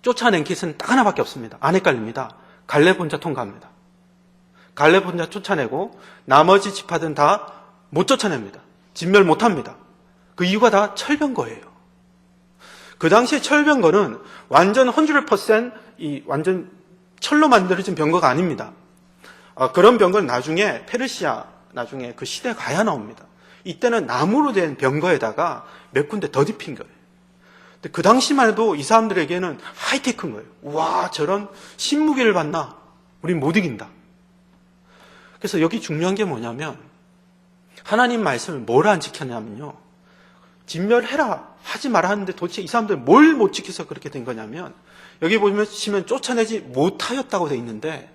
쫓아낸 케이스는 딱 하나밖에 없습니다. 안 헷갈립니다. 갈렙 혼자 통과합니다. 갈렙 혼자 쫓아내고 나머지 지파들은 다 못 쫓아냅니다. 진멸 못합니다. 그 이유가 다 철병거예요. 그 당시에 철병거는 완전 100% 완전 철로 만들어진 병거가 아닙니다. 그런 병거는 나중에 페르시아 나중에 그 시대에 가야 나옵니다. 이때는 나무로 된 병거에다가 몇 군데 더 딥힌 거예요. 근데 그 당시만 해도 이 사람들에게는 하이테크인 거예요. 와, 저런 신무기를 봤나? 우린 못 이긴다. 그래서 여기 중요한 게 뭐냐면 하나님 말씀을 뭘 안 지켰냐면요. 진멸해라 하지 마라 하는데 도대체 이 사람들 뭘 못 지켜서 그렇게 된 거냐면 여기 보시면 쫓아내지 못하였다고 돼 있는데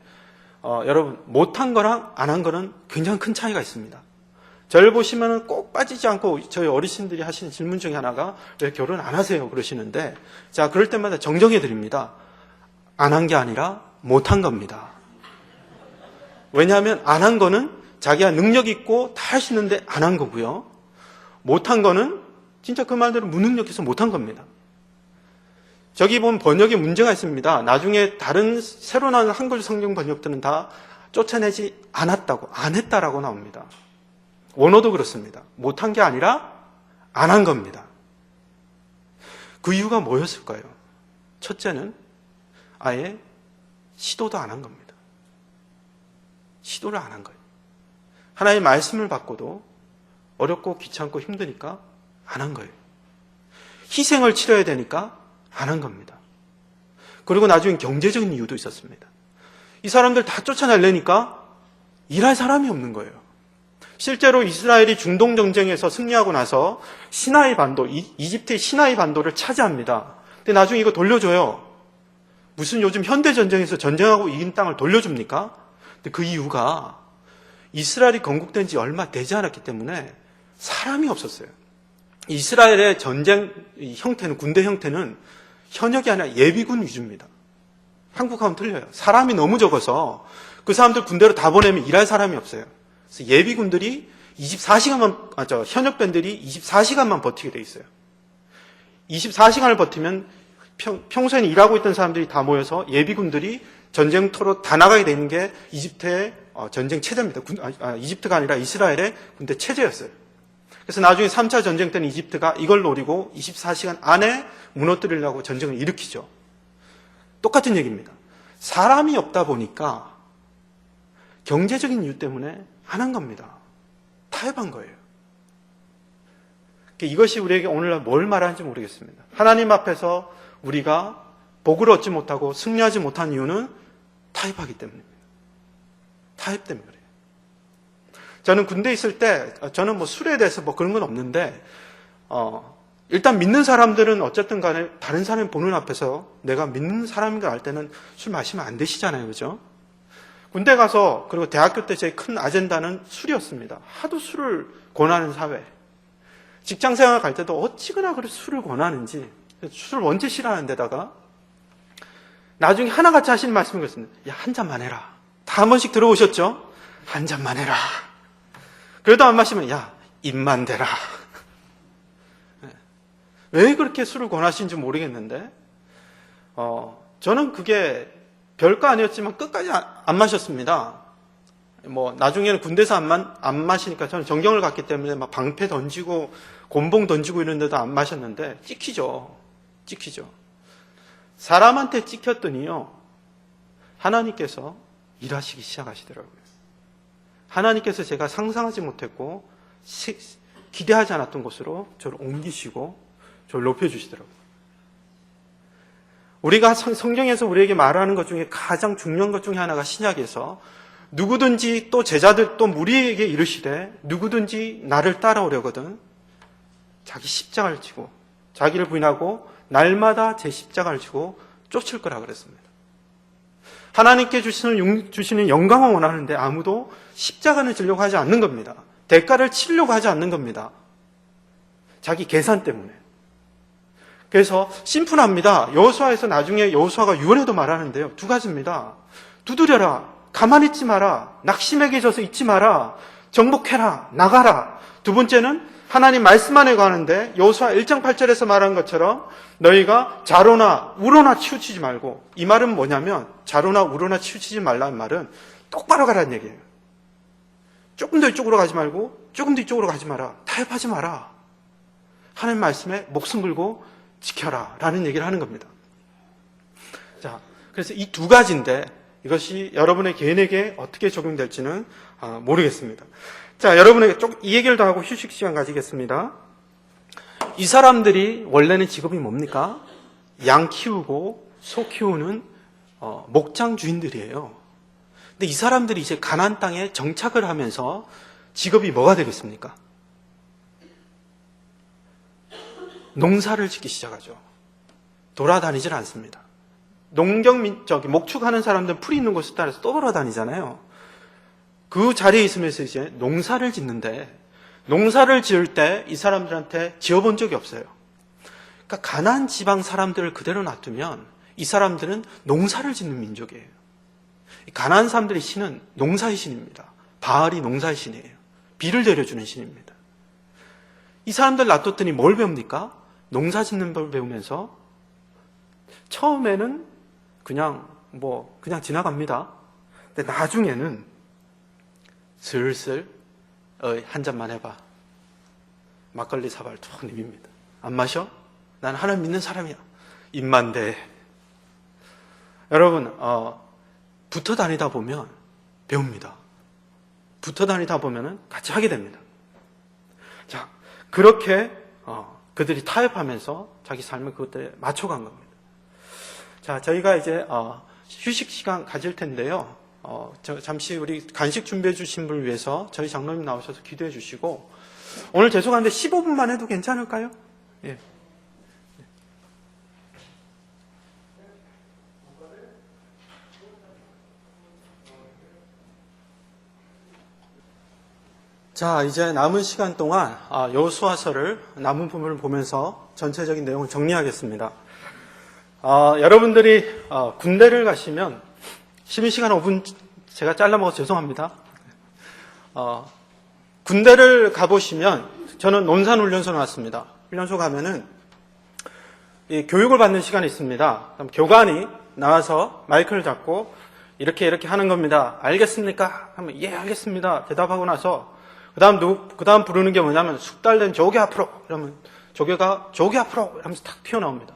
여러분 못한 거랑 안 한 거는 굉장히 큰 차이가 있습니다. 저를 보시면 꼭 빠지지 않고 저희 어르신들이 하시는 질문 중에 하나가 왜 결혼 안 하세요 그러시는데 자 그럴 때마다 정정해 드립니다. 안 한 게 아니라 못한 겁니다. 왜냐하면 안 한 거는 자기가 능력 있고 다 할 수 있는데 안 한 거고요. 못한 거는 진짜 그 말대로 무능력해서 못한 겁니다. 저기 보면 번역에 문제가 있습니다. 나중에 다른 새로 나온 한글 성경 번역들은 다 쫓아내지 않았다고 안 했다라고 나옵니다. 원어도 그렇습니다. 못한 게 아니라 안 한 겁니다. 그 이유가 뭐였을까요? 첫째는 아예 시도도 안 한 겁니다. 시도를 안 한 거예요. 하나님의 말씀을 받고도 어렵고 귀찮고 힘드니까 안 한 거예요. 희생을 치러야 되니까 안 한 겁니다. 그리고 나중에 경제적인 이유도 있었습니다. 이 사람들 다 쫓아내려니까 일할 사람이 없는 거예요. 실제로 이스라엘이 중동 전쟁에서 승리하고 나서 시나이 반도, 이집트의 시나이 반도를 차지합니다. 근데 나중에 이거 돌려줘요. 무슨 요즘 현대 전쟁에서 전쟁하고 이긴 땅을 돌려줍니까? 근데 그 이유가 이스라엘이 건국된 지 얼마 되지 않았기 때문에 사람이 없었어요. 이스라엘의 전쟁 형태는, 군대 형태는 현역이 아니라 예비군 위주입니다. 한국하고는 틀려요. 사람이 너무 적어서 그 사람들 군대로 다 보내면 일할 사람이 없어요. 그래서 예비군들이 24시간만, 현역병들이 24시간만 버티게 돼 있어요. 24시간을 버티면 평소에는 일하고 있던 사람들이 다 모여서 예비군들이 전쟁터로 다 나가게 되는 게 이집트의 전쟁 체제입니다. 이집트가 아니라 이스라엘의 군대 체제였어요. 그래서 나중에 3차 전쟁 때는 이집트가 이걸 노리고 24시간 안에 무너뜨리려고 전쟁을 일으키죠. 똑같은 얘기입니다. 사람이 없다 보니까 경제적인 이유 때문에 안 한 겁니다. 타협한 거예요. 이것이 우리에게 오늘날 뭘 말하는지 모르겠습니다. 하나님 앞에서 우리가 복을 얻지 못하고 승리하지 못한 이유는 타협하기 때문입니다. 타협 때문에 그래요. 저는 군대에 있을 때 저는 술에 대해서 그런 건 없는데 일단 믿는 사람들은 어쨌든 간에 다른 사람이 보는 앞에서 내가 믿는 사람인가 알 때는 술 마시면 안 되시잖아요. 그죠? 군대 가서 그리고 대학교 때 제 큰 아젠다는 술이었습니다. 하도 술을 권하는 사회. 직장 생활 갈 때도 어찌그나 그렇게 술을 권하는지 술을 원체 싫어하는 데다가 나중에 하나같이 하시는 말씀이 그렇습니다. 야, 한 잔만 해라. 다 한 번씩 들어오셨죠? 한 잔만 해라. 그래도 안 마시면 야, 입만 대라. 왜 그렇게 술을 권하시는지 모르겠는데 저는 그게 별거 아니었지만 끝까지 안 마셨습니다. 뭐 나중에는 군대에서 안 마시니까 저는 정경을 갔기 때문에 막 방패 던지고 곤봉 던지고 이런 데도 안 마셨는데 찍히죠. 사람한테 찍혔더니요, 하나님께서 일하시기 시작하시더라고요. 하나님께서 제가 상상하지 못했고 기대하지 않았던 곳으로 저를 옮기시고 저를 높여주시더라고요. 우리가 성경에서 우리에게 말하는 것 중에 가장 중요한 것 중에 하나가 신약에서 누구든지 또 제자들 또 무리에게 이르시되 누구든지 나를 따라오려거든 자기 십자가를 지고 자기를 부인하고 날마다 제 십자가를 지고 쫓을 거라 그랬습니다. 하나님께 주시는 영광을 원하는데 아무도 십자가를 지려고 하지 않는 겁니다. 대가를 치려고 하지 않는 겁니다. 자기 계산 때문에. 그래서 심플합니다. 여호수아에서 나중에 여호수아가 유언에도 말하는데요. 두 가지입니다. 두드려라. 가만히 있지 마라. 낙심에게 져서 있지 마라. 정복해라. 나가라. 두 번째는 하나님 말씀 안에 가는데 여호수아 1장 8절에서 말한 것처럼 너희가 좌로나 우로나 치우치지 말고, 이 말은 뭐냐면 좌로나 우로나 치우치지 말라는 말은 똑바로 가라는 얘기예요. 조금 더 이쪽으로 가지 말고 조금 더 이쪽으로 가지 마라. 타협하지 마라. 하나님 말씀에 목숨 걸고 지켜라 라는 얘기를 하는 겁니다. 자, 그래서 이 두 가지인데 이것이 여러분의 개인에게 어떻게 적용될지는 모르겠습니다. 자, 여러분에게 이 얘기를 더 하고 휴식 시간 가지겠습니다. 이 사람들이 원래는 직업이 뭡니까? 양 키우고 소 키우는 목장 주인들이에요. 근데 이 사람들이 이제 가나안 땅에 정착을 하면서 직업이 뭐가 되겠습니까? 농사를 짓기 시작하죠. 돌아다니질 않습니다. 목축하는 사람들은 풀이 있는 곳에 따라서 떠돌아다니잖아요. 그 자리에 있으면서 이제 농사를 짓는데, 농사를 지을 때 이 사람들한테 지어본 적이 없어요. 그러니까 가나안 지방 사람들을 그대로 놔두면 이 사람들은 농사를 짓는 민족이에요. 가나안 사람들의 신은 농사의 신입니다. 바알이 농사의 신이에요. 비를 내려주는 신입니다. 이 사람들 놔뒀더니 뭘 배웁니까? 농사 짓는 걸 배우면서 처음에는 그냥 지나갑니다. 근데 나중에는 슬슬 한 잔만 해봐. 막걸리 사발 툭 내밉니다. 안 마셔? 난 하나님 믿는 사람이야. 입만 대. 여러분, 붙어 다니다 보면 배웁니다. 붙어 다니다 보면 같이 하게 됩니다. 자, 그렇게 그들이 타협하면서 자기 삶을 그것들에 맞춰간 겁니다. 자, 저희가 이제 휴식 시간 가질 텐데요. 잠시 우리 간식 준비해 주신 분을 위해서 저희 장로님 나오셔서 기도해 주시고, 오늘 죄송한데 15분만 해도 괜찮을까요? 예. 자, 이제 남은 시간 동안 여호수아서를 남은 부분을 보면서 전체적인 내용을 정리하겠습니다. 여러분들이 군대를 가시면 쉬는 시간 5분 제가 잘라먹어서 죄송합니다. 군대를 가보시면, 저는 논산훈련소 나왔습니다. 훈련소 가면은 이 교육을 받는 시간이 있습니다. 그럼 교관이 나와서 마이크를 잡고 이렇게 하는 겁니다. 알겠습니까? 하면 예, 알겠습니다. 대답하고 나서 그 다음 부르는 게 뭐냐면 숙달된 조개 앞으로. 그러면 조개 앞으로 하면서 탁 튀어나옵니다.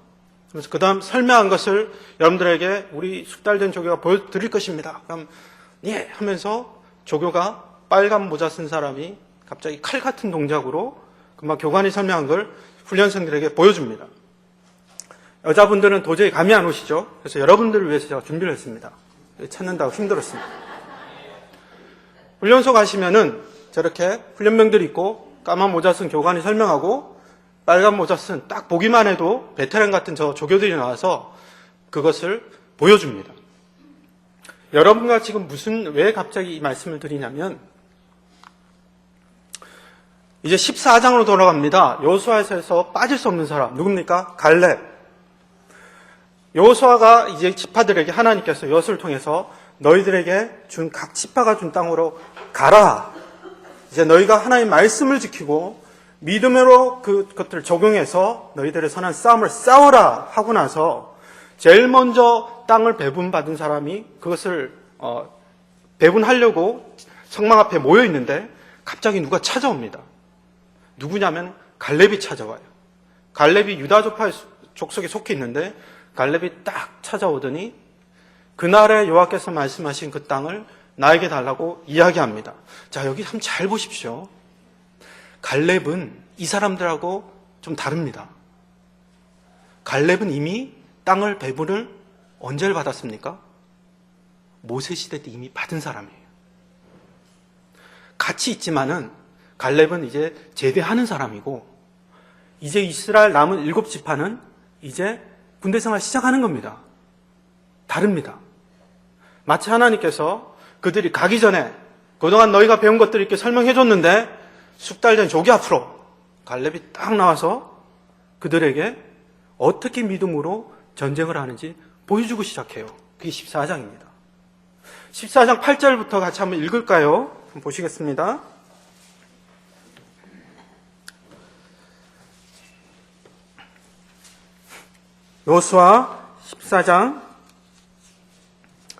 그래서 그 다음 설명한 것을 여러분들에게 우리 숙달된 조교가 보여드릴 것입니다. 그럼 예 하면서 조교가 빨간 모자 쓴 사람이 갑자기 칼 같은 동작으로 금방 교관이 설명한 걸 훈련생들에게 보여줍니다. 여자분들은 도저히 감이 안 오시죠? 그래서 여러분들을 위해서 제가 준비를 했습니다. 찾는다고 힘들었습니다. 훈련소 가시면은 저렇게 훈련병들이 있고 까만 모자 쓴 교관이 설명하고 빨간 모자 쓴 딱 보기만 해도 베테랑 같은 저 조교들이 나와서 그것을 보여줍니다. 여러분과 지금 왜 갑자기 이 말씀을 드리냐면, 이제 14장으로 돌아갑니다. 여호수아에서 빠질 수 없는 사람 누굽니까? 갈렙. 여호수아가 이제 지파들에게 하나님께서 여호수아를 통해서 너희들에게 준 각 지파가 준 땅으로 가라. 이제 너희가 하나님의 말씀을 지키고 믿음으로 그것들을 적용해서 너희들의 선한 싸움을 싸워라 하고 나서 제일 먼저 땅을 배분받은 사람이 그것을 배분하려고 성막 앞에 모여 있는데 갑자기 누가 찾아옵니다. 누구냐면 갈렙이 찾아와요. 갈렙이 유다 족속에 속해 있는데 갈렙이 딱 찾아오더니 그날에 여호와께서 말씀하신 그 땅을 나에게 달라고 이야기합니다. 자, 여기 한번 잘 보십시오. 갈렙은 이 사람들하고 좀 다릅니다. 갈렙은 이미 땅을 배분을 언제 받았습니까? 모세 시대 때 이미 받은 사람이에요. 같이 있지만은 갈렙은 이제 제대하는 사람이고 이제 이스라엘 남은 7지파는 이제 군대 생활 시작하는 겁니다. 다릅니다. 마치 하나님께서 그들이 가기 전에 그동안 너희가 배운 것들을 이렇게 설명해 줬는데 숙달된 조기 앞으로 갈렙이 딱 나와서 그들에게 어떻게 믿음으로 전쟁을 하는지 보여주고 시작해요. 그게 14장입니다. 14장 8절부터 같이 한번 읽을까요? 한번 보시겠습니다. 여호수아 14장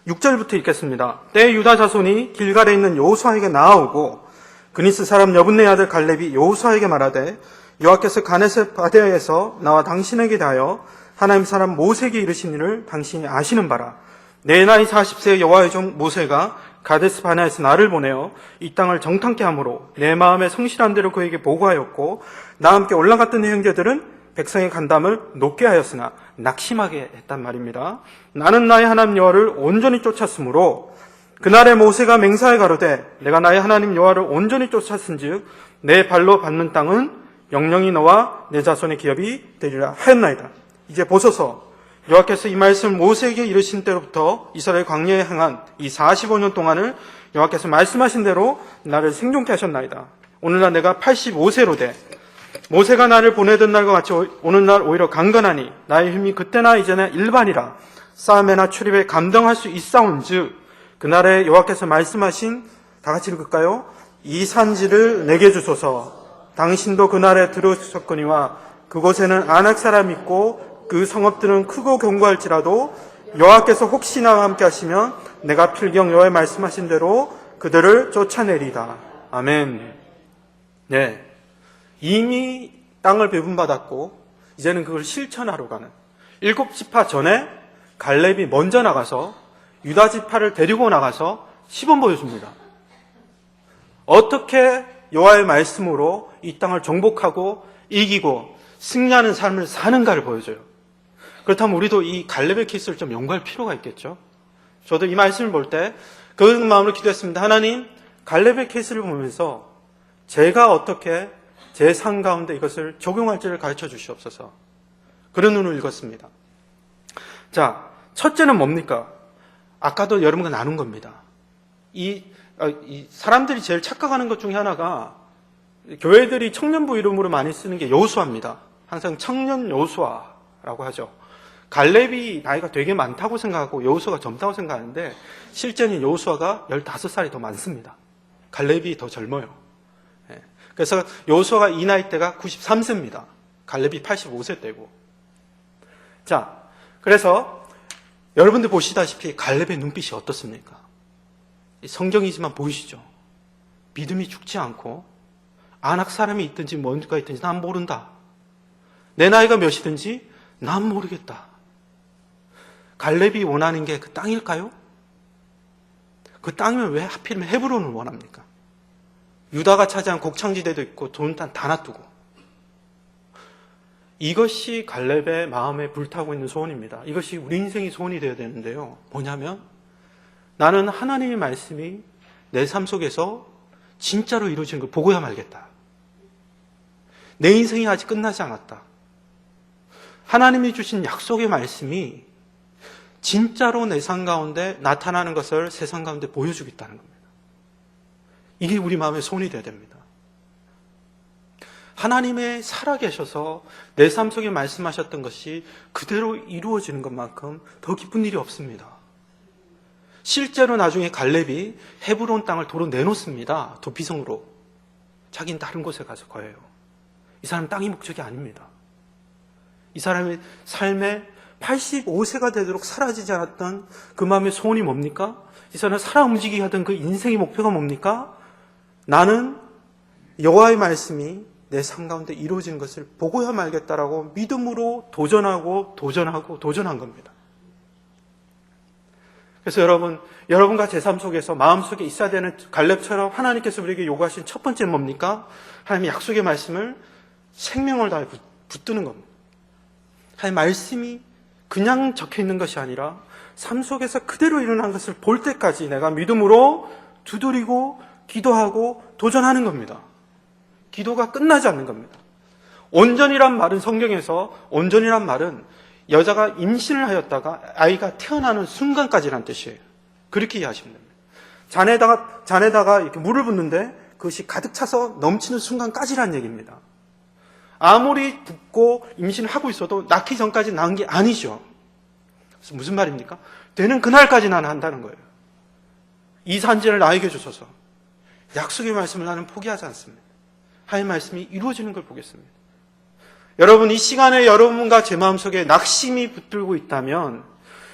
6절부터 읽겠습니다. 때에 유다 자손이 길갈에 있는 여호수아에게 나아오고 그니스 사람 여분네 아들 갈렙이 여호수아에게 말하되 여호와께서 가네셋 바데아에서 나와 당신에게 대하여 하나님 사람 모세에게 이르신 일을 당신이 아시는 바라. 내 나이 40세의 여호와의 종 모세가 가데스 바네아에서 나를 보내어 이 땅을 정탐케 함으로 내 마음에 성실한 대로 그에게 보고하였고 나와 함께 올라갔던 내 형제들은 백성의 간담을 높게 하였으나 낙심하게 했단 말입니다. 나는 나의 하나님 여호와를 온전히 쫓았으므로 그날에 모세가 맹세하여 가로되 내가 나의 하나님 여호와를 온전히 쫓았은즉 내 발로 밟는 땅은 영영이 너와 내 자손의 기업이 되리라 하였나이다. 이제 보소서 여호와께서 이 말씀을 모세에게 이르신 때로부터 이스라엘 광야에 행한 이 45년 동안을 여호와께서 말씀하신 대로 나를 생존케 하셨나이다. 오늘날 내가 85세로 돼 모세가 나를 보내던 날과 같이 오는 날 오히려 강건하니 나의 힘이 그때나 이제나 일반이라 싸움에나 출입에 감당할 수 있사온즉 그날에 여호와께서 말씀하신 다 같이 읽을까요? 이 산지를 내게 주소서. 당신도 그날에 들으셨거니와 그곳에는 아낙 사람이 있고 그 성읍들은 크고 견고할지라도 여호와께서 혹시나 함께 하시면 내가 필경 여호와의 말씀하신 대로 그들을 쫓아내리다. 아멘. 네. 이미 땅을 배분받았고 이제는 그걸 실천하러 가는 7지파 전에 갈렙이 먼저 나가서 유다 지파를 데리고 나가서 시범 보여줍니다. 어떻게 여호와의 말씀으로 이 땅을 정복하고 이기고 승리하는 삶을 사는가를 보여줘요. 그렇다면 우리도 이 갈렙의 케이스를 좀 연구할 필요가 있겠죠. 저도 이 말씀을 볼 때 그 마음으로 기도했습니다. 하나님, 갈렙의 케이스를 보면서 제가 어떻게 제 삶 가운데 이것을 적용할지를 가르쳐 주시옵소서. 그런 눈을 읽었습니다. 자, 첫째는 뭡니까? 아까도 여러분과 나눈 겁니다. 이 사람들이 제일 착각하는 것 중에 하나가 교회들이 청년부 이름으로 많이 쓰는 게 여호수아입니다. 항상 청년 여호수아라고 하죠. 갈렙이 나이가 되게 많다고 생각하고 여호수아가 젊다고 생각하는데 실제는 여호수아가 15살이 더 많습니다. 갈렙이 더 젊어요. 그래서 여호수아가 이 나이 때가 93세입니다. 갈렙이 85세 때고. 자, 그래서 여러분들 보시다시피 갈렙의 눈빛이 어떻습니까? 성경이지만 보이시죠? 믿음이 죽지 않고 안악 사람이 있든지 뭔가 있든지 난 모른다. 내 나이가 몇이든지 난 모르겠다. 갈렙이 원하는 게 그 땅일까요? 그 땅이면 왜 하필이면 헤브론을 원합니까? 유다가 차지한 곡창지대도 있고 돈 다 놔두고. 이것이 갈렙의 마음에 불타고 있는 소원입니다. 이것이 우리 인생의 소원이 되어야 되는데요. 뭐냐면 나는 하나님의 말씀이 내 삶 속에서 진짜로 이루어지는 걸 보고야 말겠다. 내 인생이 아직 끝나지 않았다. 하나님이 주신 약속의 말씀이 진짜로 내 삶 가운데 나타나는 것을 세상 가운데 보여주겠다는 겁니다. 이게 우리 마음의 소원이 되어야 됩니다. 하나님의 살아계셔서 내 삶 속에 말씀하셨던 것이 그대로 이루어지는 것만큼 더 기쁜 일이 없습니다. 실제로 나중에 갈렙이 헤브론 땅을 도로 내놓습니다. 도피성으로. 자기는 다른 곳에 가서 거해요. 이 사람 땅이 목적이 아닙니다. 이 사람의 삶에 85세가 되도록 사라지지 않았던 그 마음의 소원이 뭡니까? 이 사람을 살아 움직이게 하던 그 인생의 목표가 뭡니까? 나는 여호와의 말씀이 내 삶 가운데 이루어지는 것을 보고야 말겠다라고 믿음으로 도전한 겁니다. 그래서 여러분과 제 삶 속에서 마음속에 있어야 되는 갈렙처럼 하나님께서 우리에게 요구하신 첫 번째는 뭡니까? 하나님의 약속의 말씀을 생명을 다해 붙드는 겁니다. 하나님의 말씀이 그냥 적혀 있는 것이 아니라 삶 속에서 그대로 일어난 것을 볼 때까지 내가 믿음으로 두드리고 기도하고 도전하는 겁니다. 기도가 끝나지 않는 겁니다. 온전이란 말은 성경에서 온전이란 말은 여자가 임신을 하였다가 아이가 태어나는 순간까지란 뜻이에요. 그렇게 이해하시면 됩니다. 잔에다가 이렇게 물을 붓는데 그것이 가득 차서 넘치는 순간까지란 얘기입니다. 아무리 붓고 임신을 하고 있어도 낳기 전까지 낳은 게 아니죠. 그래서 무슨 말입니까? 되는 그날까지 나는 한다는 거예요. 이 산지를 나에게 주소서. 약속의 말씀을 나는 포기하지 않습니다. 하나님의 말씀이 이루어지는 걸 보겠습니다. 여러분, 이 시간에 여러분과 제 마음속에 낙심이 붙들고 있다면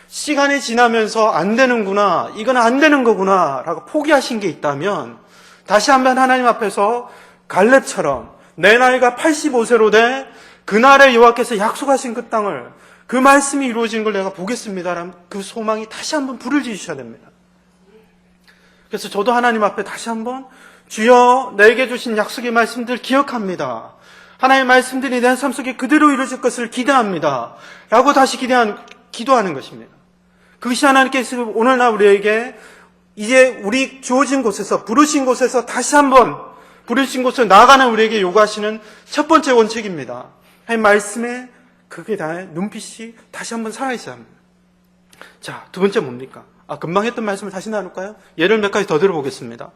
시간이 지나면서 안 되는구나, 이건 안 되는 거구나 라고 포기하신 게 있다면 다시 한번 하나님 앞에서 갈렙처럼 내 나이가 85세로 돼 그날에 여호와께서 약속하신 그 땅을, 그 말씀이 이루어지는 걸 내가 보겠습니다라는 그 소망이 다시 한번 불을 지으셔야 됩니다. 그래서 저도 하나님 앞에 다시 한번 주여 내게 주신 약속의 말씀들 기억합니다. 하나님의 말씀들이 내 삶 속에 그대로 이루어질 것을 기대합니다. 라고 다시 기도하는 것입니다. 그것이 하나님께서 오늘날 우리에게 이제 우리 주어진 곳에서, 부르신 곳에서 다시 한번 부르신 곳으로 나아가는 우리에게 요구하시는 첫 번째 원칙입니다. 하나님 말씀에 그게 다 눈빛이 다시 한번 살아있어야 합니다. 자, 두 번째 뭡니까? 금방 했던 말씀을 다시 나눌까요? 예를 몇 가지 더 들어보겠습니다.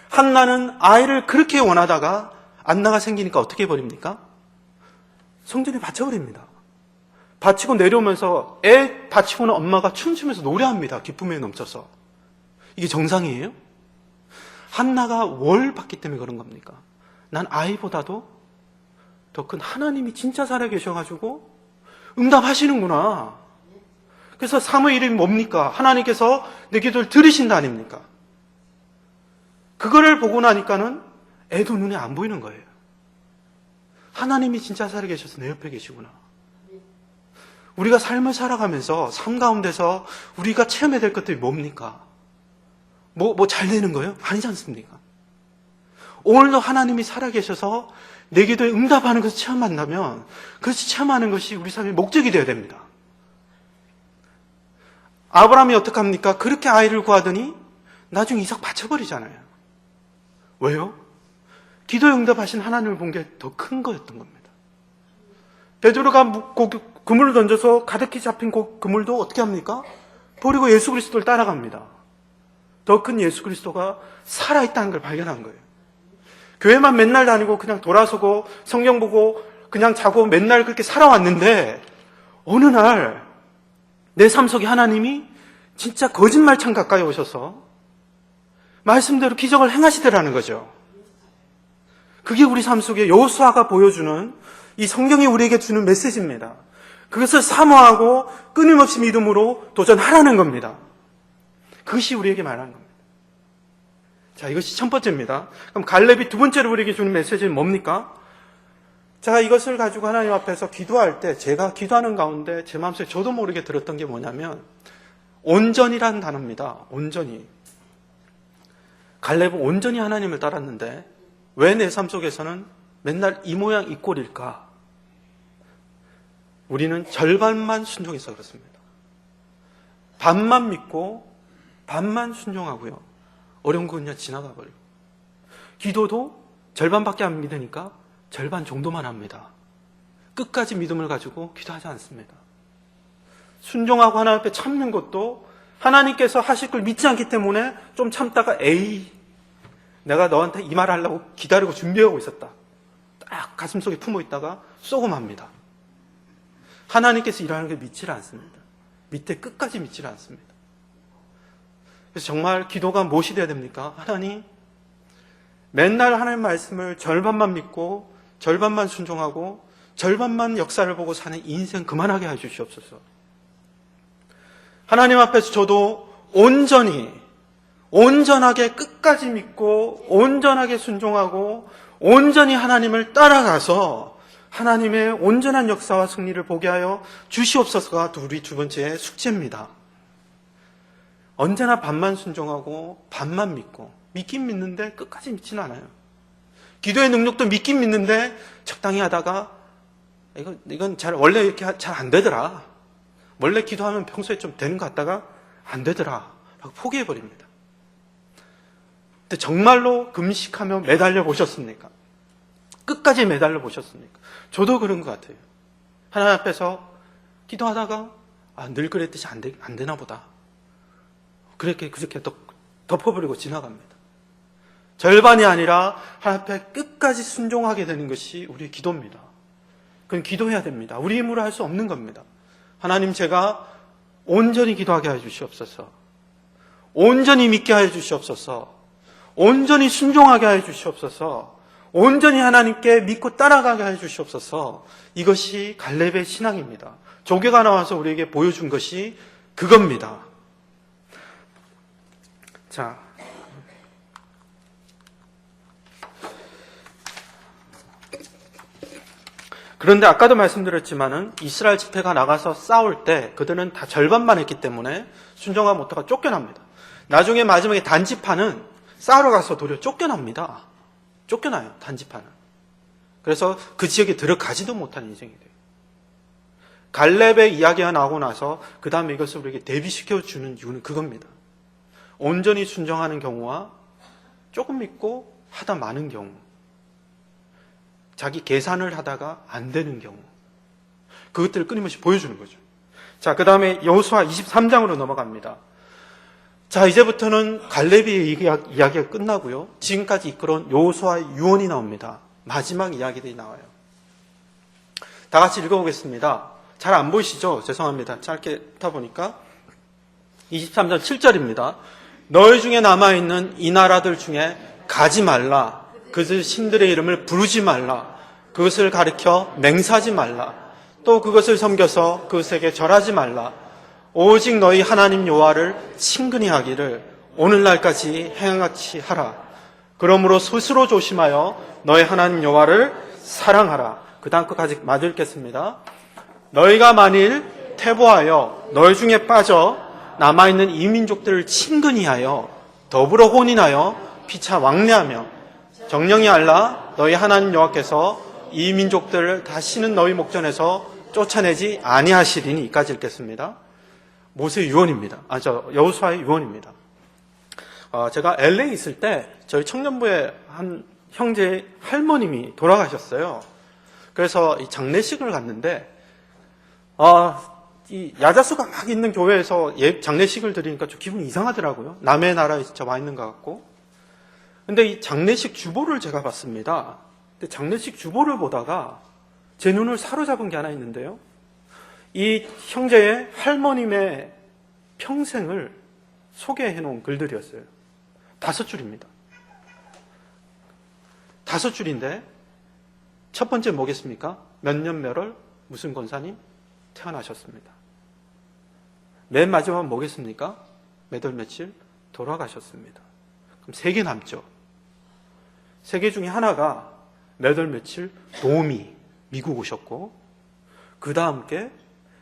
한나는 아이를 그렇게 원하다가 안나가 생기니까 어떻게 해버립니까? 성전에 바쳐버립니다. 바치고 내려오면서 애 바치고는 엄마가 춤추면서 노래합니다. 기쁨에 넘쳐서. 이게 정상이에요? 한나가 뭘 받기 때문에 그런 겁니까? 난 아이보다도 더 큰 하나님이 진짜 살아계셔가지고 응답하시는구나. 그래서 사무엘이 뭡니까? 하나님께서 내 기도를 들으신다 아닙니까? 그거를 보고 나니까는 애도 눈에 안 보이는 거예요. 하나님이 진짜 살아계셔서 내 옆에 계시구나. 우리가 삶을 살아가면서 삶 가운데서 우리가 체험해야 될 것들이 뭡니까? 뭐 잘 되는 거예요? 아니지 않습니까? 오늘도 하나님이 살아계셔서 내 기도에 응답하는 것을 체험한다면 그것이 체험하는 것이 우리 삶의 목적이 되어야 됩니다. 아브라함이 어떻게 합니까? 그렇게 아이를 구하더니 나중에 이삭 바쳐버리잖아요. 왜요? 기도에 응답하신 하나님을 본 게 더 큰 거였던 겁니다. 베드로가 그물을 던져서 가득히 잡힌 그물도 어떻게 합니까? 버리고 예수 그리스도를 따라갑니다. 더 큰 예수 그리스도가 살아있다는 걸 발견한 거예요. 교회만 맨날 다니고 그냥 돌아서고 성경 보고 그냥 자고 맨날 그렇게 살아왔는데 어느 날 내 삶 속에 하나님이 진짜 거짓말창 가까이 오셔서 말씀대로 기적을 행하시더라는 거죠. 그게 우리 삶 속에 여호수아가 보여주는 이 성경이 우리에게 주는 메시지입니다. 그것을 사모하고 끊임없이 믿음으로 도전하라는 겁니다. 그것이 우리에게 말하는 겁니다. 자, 이것이 첫 번째입니다. 그럼 갈렙이 두 번째로 우리에게 주는 메시지는 뭡니까? 제가 이것을 가지고 하나님 앞에서 기도할 때 제가 기도하는 가운데 제 마음속에 저도 모르게 들었던 게 뭐냐면 온전이라는 단어입니다. 온전히. 갈렙은 온전히 하나님을 따랐는데 왜 내 삶 속에서는 맨날 이 모양 이 꼴일까? 우리는 절반만 순종해서 그렇습니다. 반만 믿고 반만 순종하고요. 어려운 건 그냥 지나가 버리고. 기도도 절반밖에 안 믿으니까 절반 정도만 합니다. 끝까지 믿음을 가지고 기도하지 않습니다. 순종하고 하나님 앞에 참는 것도 하나님께서 하실 걸 믿지 않기 때문에 좀 참다가 에이, 내가 너한테 이 말 하려고 기다리고 준비하고 있었다. 딱 가슴속에 품어 있다가 쏘고맙니다. 하나님께서 일하는 걸 믿지를 않습니다. 밑에 끝까지 믿지를 않습니다. 그래서 정말 기도가 무엇이 되어야 됩니까? 하나님, 맨날 하나님 말씀을 절반만 믿고 절반만 순종하고 절반만 역사를 보고 사는 인생 그만하게 해주시옵소서. 하나님 앞에서 저도 온전하게 끝까지 믿고 온전하게 순종하고 온전히 하나님을 따라가서 하나님의 온전한 역사와 승리를 보게 하여 주시옵소서가 우리 두 번째 숙제입니다. 언제나 반만 순종하고 반만 믿고 믿긴 믿는데 끝까지 믿지는 않아요. 기도의 능력도 믿긴 믿는데 적당히 하다가 이건 원래 이렇게 잘 안 되더라. 원래 기도하면 평소에 좀 되는 것 같다가 안 되더라 라고 포기해버립니다. 근데 정말로 금식하며 매달려 보셨습니까? 끝까지 매달려 보셨습니까? 저도 그런 것 같아요. 하나님 앞에서 기도하다가 늘 그랬듯이 안 되나 보다. 그렇게 덮어버리고 지나갑니다. 절반이 아니라 하나님 앞에 끝까지 순종하게 되는 것이 우리의 기도입니다. 그건 기도해야 됩니다. 우리 힘으로 할 수 없는 겁니다. 하나님, 제가 온전히 기도하게 해 주시옵소서. 온전히 믿게 해 주시옵소서. 온전히 순종하게 해 주시옵소서. 온전히 하나님께 믿고 따라가게 해 주시옵소서. 이것이 갈렙의 신앙입니다. 조개가 나와서 우리에게 보여준 것이 그겁니다. 자, 그런데 아까도 말씀드렸지만은 이스라엘 집회가 나가서 싸울 때 그들은 다 절반만 했기 때문에 순종하지 못하고 쫓겨납니다. 나중에 마지막에 단지파는 싸우러 가서 도리어 쫓겨납니다. 쫓겨나요, 단지파는. 그래서 그 지역에 들어가지도 못한 인생이 돼요. 갈렙의 이야기가 나오고 나서 그 다음에 이것을 우리에게 대비시켜주는 이유는 그겁니다. 온전히 순종하는 경우와 조금 믿고 하다 많은 경우, 자기 계산을 하다가 안 되는 경우, 그것들을 끊임없이 보여주는 거죠. 자, 그 다음에 여호수아 23장으로 넘어갑니다. 자, 이제부터는 갈렙의 이야기가 끝나고요. 지금까지 이끌어온 여호수아의 유언이 나옵니다. 마지막 이야기들이 나와요. 다 같이 읽어보겠습니다. 잘 안 보이시죠? 죄송합니다. 짧게 읽다 보니까. 23장 7절입니다. 너희 중에 남아있는 이 나라들 중에 가지 말라. 그들 신들의 이름을 부르지 말라. 그것을 가리켜 맹세하지 말라. 또 그것을 섬겨서 그것에게 절하지 말라. 오직 너희 하나님 여호와를 친근히 하기를 오늘날까지 행함같이 하라. 그러므로 스스로 조심하여 너희 하나님 여호와를 사랑하라. 그 다음 끝까지 마저 읽겠습니다. 너희가 만일 퇴보하여 너희 중에 빠져 남아있는 이 민족들을 친근히 하여 더불어 혼인하여 피차 왕래하며 정령이 알라 너희 하나님 여호와께서 이 민족들을 다시는 너희 목전에서 쫓아내지 아니하시리니. 이까지 읽겠습니다. 모세의 유언입니다. 여호수아의 유언입니다. 제가 LA 있을 때 저희 청년부의 한 형제의 할머님이 돌아가셨어요. 그래서 이 장례식을 갔는데 이 야자수가 막 있는 교회에서 장례식을 드리니까 좀 기분이 이상하더라고요. 남의 나라에 진짜 와 있는 것 같고. 근데 이 장례식 주보를 제가 봤습니다. 근데 장례식 주보를 보다가 제 눈을 사로잡은 게 하나 있는데요. 이 형제의 할머님의 평생을 소개해 놓은 글들이었어요. 5줄입니다. 5줄인데 첫 번째 뭐겠습니까? 몇 년 몇월 무슨 권사님 태어나셨습니다. 맨 마지막은 뭐겠습니까? 몇 월 며칠 돌아가셨습니다. 그럼 3개 남죠. 3개 중에 하나가 몇 월 며칠 노미 미국 오셨고, 그 다음 게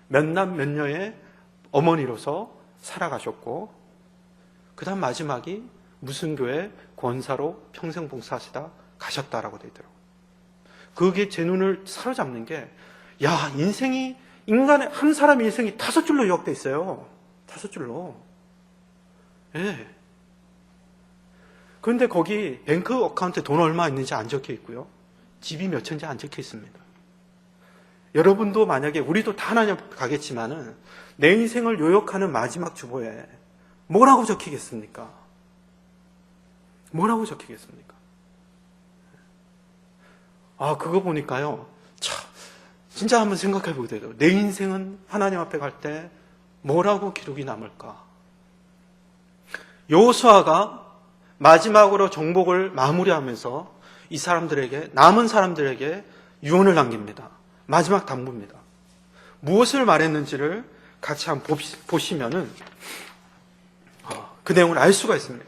몇 남 몇 녀의 어머니로서 살아가셨고, 그 다음 마지막이 무슨 교회 권사로 평생 봉사하시다 가셨다라고 되어 있더라고요. 그게 제 눈을 사로잡는 게, 야, 인간의 한 사람 인생이 5줄로 요약되어 있어요. 5줄로. 예. 그런데 거기 뱅크 어카운트에 돈 얼마 있는지 안 적혀 있고요. 집이 몇 채인지 안 적혀 있습니다. 여러분도 만약에 우리도 다 하나님 앞에 가겠지만은 내 인생을 요역하는 마지막 주보에 뭐라고 적히겠습니까? 뭐라고 적히겠습니까? 그거 보니까요. 진짜 한번 생각해 보게 돼요. 내 인생은 하나님 앞에 갈 때 뭐라고 기록이 남을까? 여호수아가 마지막으로 정복을 마무리하면서 이 사람들에게, 남은 사람들에게 유언을 남깁니다. 마지막 당부입니다. 무엇을 말했는지를 같이 한번 보시면은 그 내용을 알 수가 있습니다.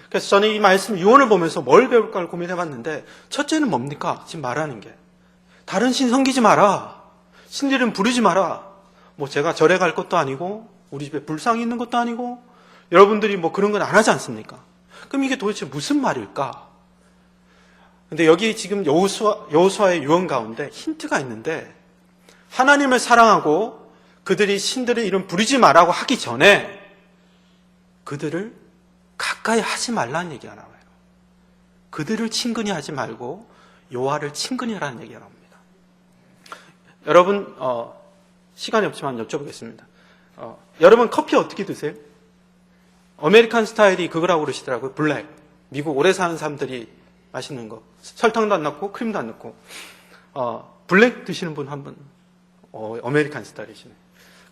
그래서 저는 이 말씀 유언을 보면서 뭘 배울까를 고민해 봤는데, 첫째는 뭡니까? 지금 말하는 게. 다른 신 섬기지 마라. 신들은 부르지 마라. 제가 절에 갈 것도 아니고, 우리 집에 불상이 있는 것도 아니고, 여러분들이 그런 건 안 하지 않습니까? 그럼 이게 도대체 무슨 말일까? 근데 여기 지금 여호수아의 유언 가운데 힌트가 있는데, 하나님을 사랑하고 그들이 신들의 이름 부르지 마라고 하기 전에 그들을 가까이 하지 말라는 얘기가 나와요. 그들을 친근히 하지 말고 여호와를 친근히 하라는 얘기가 나옵니다. 여러분, 시간이 없지만 여쭤보겠습니다. 여러분 커피 어떻게 드세요? 아메리칸 스타일이 그거라고 그러시더라고요. 블랙. 미국 오래 사는 사람들이 마시는 거. 설탕도 안 넣고 크림도 안 넣고. 블랙 드시는 분 한 분. 아메리칸 스타일이시네.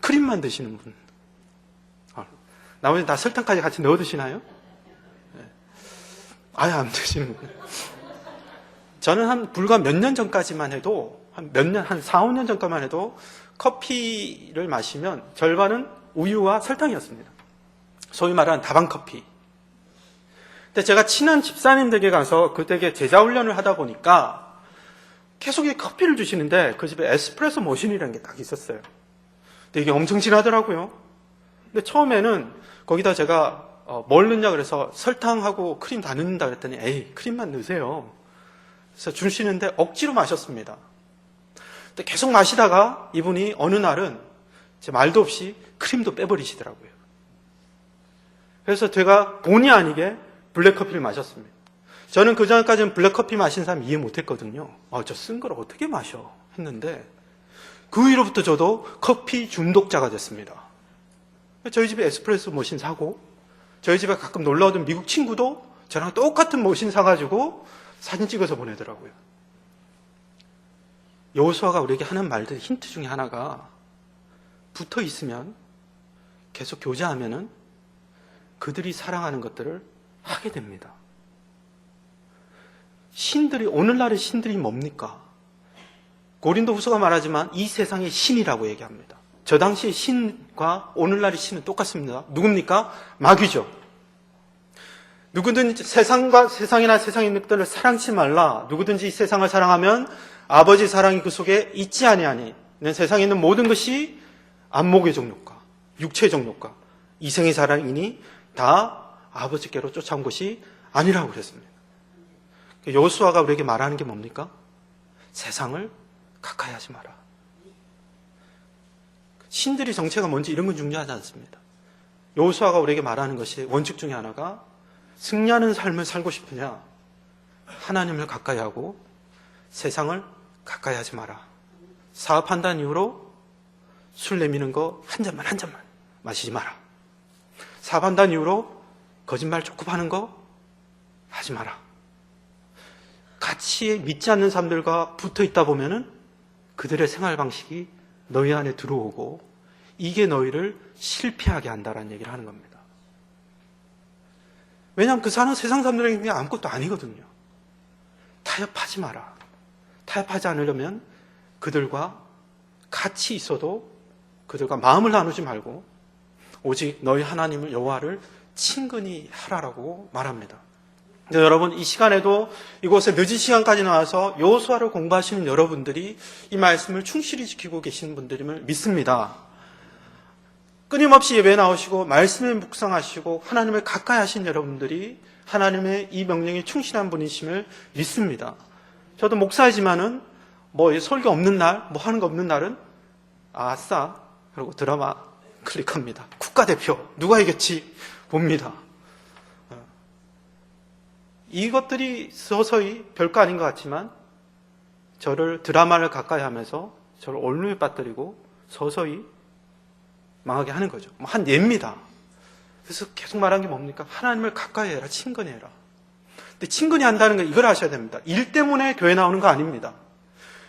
크림만 드시는 분. 나머지 다 설탕까지 같이 넣어 드시나요? 네. 아예 안 드시는군요. 저는 불과 몇 년 전까지만 해도, 한 4, 5년 전까지만 해도 커피를 마시면 절반은 우유와 설탕이었습니다. 소위 말하는 다방커피. 근데 제가 친한 집사님 댁에 가서 그 댁에 제자 훈련을 하다 보니까 계속 커피를 주시는데 그 집에 에스프레소 머신이라는 게 딱 있었어요. 근데 이게 엄청 진하더라고요. 근데 처음에는 거기다 제가 뭘 넣냐 그래서 설탕하고 크림 다 넣는다 그랬더니 에이 크림만 넣으세요. 그래서 주시는데 억지로 마셨습니다. 근데 계속 마시다가 이분이 어느 날은 제 말도 없이 크림도 빼버리시더라고요. 그래서 제가 본의 아니게 블랙커피를 마셨습니다. 저는 그 전까지는 블랙커피 마신 사람 이해 못했거든요. 저 쓴 걸 어떻게 마셔? 했는데 그 이후로부터 저도 커피 중독자가 됐습니다. 저희 집에 에스프레소 머신 사고, 저희 집에 가끔 놀러오던 미국 친구도 저랑 똑같은 머신 사가지고 사진 찍어서 보내더라고요. 여호수아가 우리에게 하는 말들 힌트 중에 하나가, 붙어 있으면, 계속 교제하면은 그들이 사랑하는 것들을 하게 됩니다. 오늘날의 신들이 뭡니까? 고린도후서가 말하지만 이 세상의 신이라고 얘기합니다. 저 당시의 신과 오늘날의 신은 똑같습니다. 누굽니까? 마귀죠. 누구든지 세상이나 세상에 있는 것들을 사랑치 말라. 누구든지 이 세상을 사랑하면 아버지 사랑이 그 속에 있지 아니하니. 세상에 있는 모든 것이 안목의 정욕과 육체의 정욕과 이생의 사랑이니 다 아버지께로 쫓아온 것이 아니라고 그랬습니다. 여호수아가 우리에게 말하는 게 뭡니까? 세상을 가까이 하지 마라. 신들이 정체가 뭔지 이런 건 중요하지 않습니다. 여호수아가 우리에게 말하는 것이 원칙 중에 하나가, 승리하는 삶을 살고 싶으냐? 하나님을 가까이 하고 세상을 가까이 하지 마라. 사업한다는 이유로 술 내미는 거 한 잔만 마시지 마라. 사업한다는 이유로 거짓말 조금 하는 거 하지 마라. 같이 믿지 않는 사람들과 붙어 있다 보면은 그들의 생활 방식이 너희 안에 들어오고 이게 너희를 실패하게 한다라는 얘기를 하는 겁니다. 왜냐하면 그 사는 세상 사람들에게 그냥 아무것도 아니거든요. 타협하지 마라. 타협하지 않으려면 그들과 같이 있어도 그들과 마음을 나누지 말고 오직 너희 하나님을 여호와를 친근히 하라라고 말합니다. 여러분, 이 시간에도 이곳에 늦은 시간까지 나와서 여호수아를 공부하시는 여러분들이 이 말씀을 충실히 지키고 계시는 분들임을 믿습니다. 끊임없이 예배에 나오시고 말씀에 묵상하시고 하나님을 가까이 하신 여러분들이 하나님의 이 명령에 충실한 분이심을 믿습니다. 저도 목사이지만은 설교 없는 날, 하는 거 없는 날은 아싸 그리고 드라마 클릭합니다. 국가대표 누가 이겼지 봅니다. 이것들이 서서히 별거 아닌 것 같지만 저를 드라마를 가까이 하면서 저를 온누에 빠뜨리고 서서히 망하게 하는 거죠. 한 예입니다. 그래서 계속 말한 게 뭡니까? 하나님을 가까이 해라, 친근히 해라. 근데 친근히 한다는 건 이걸 아셔야 됩니다. 일 때문에 교회 나오는 거 아닙니다.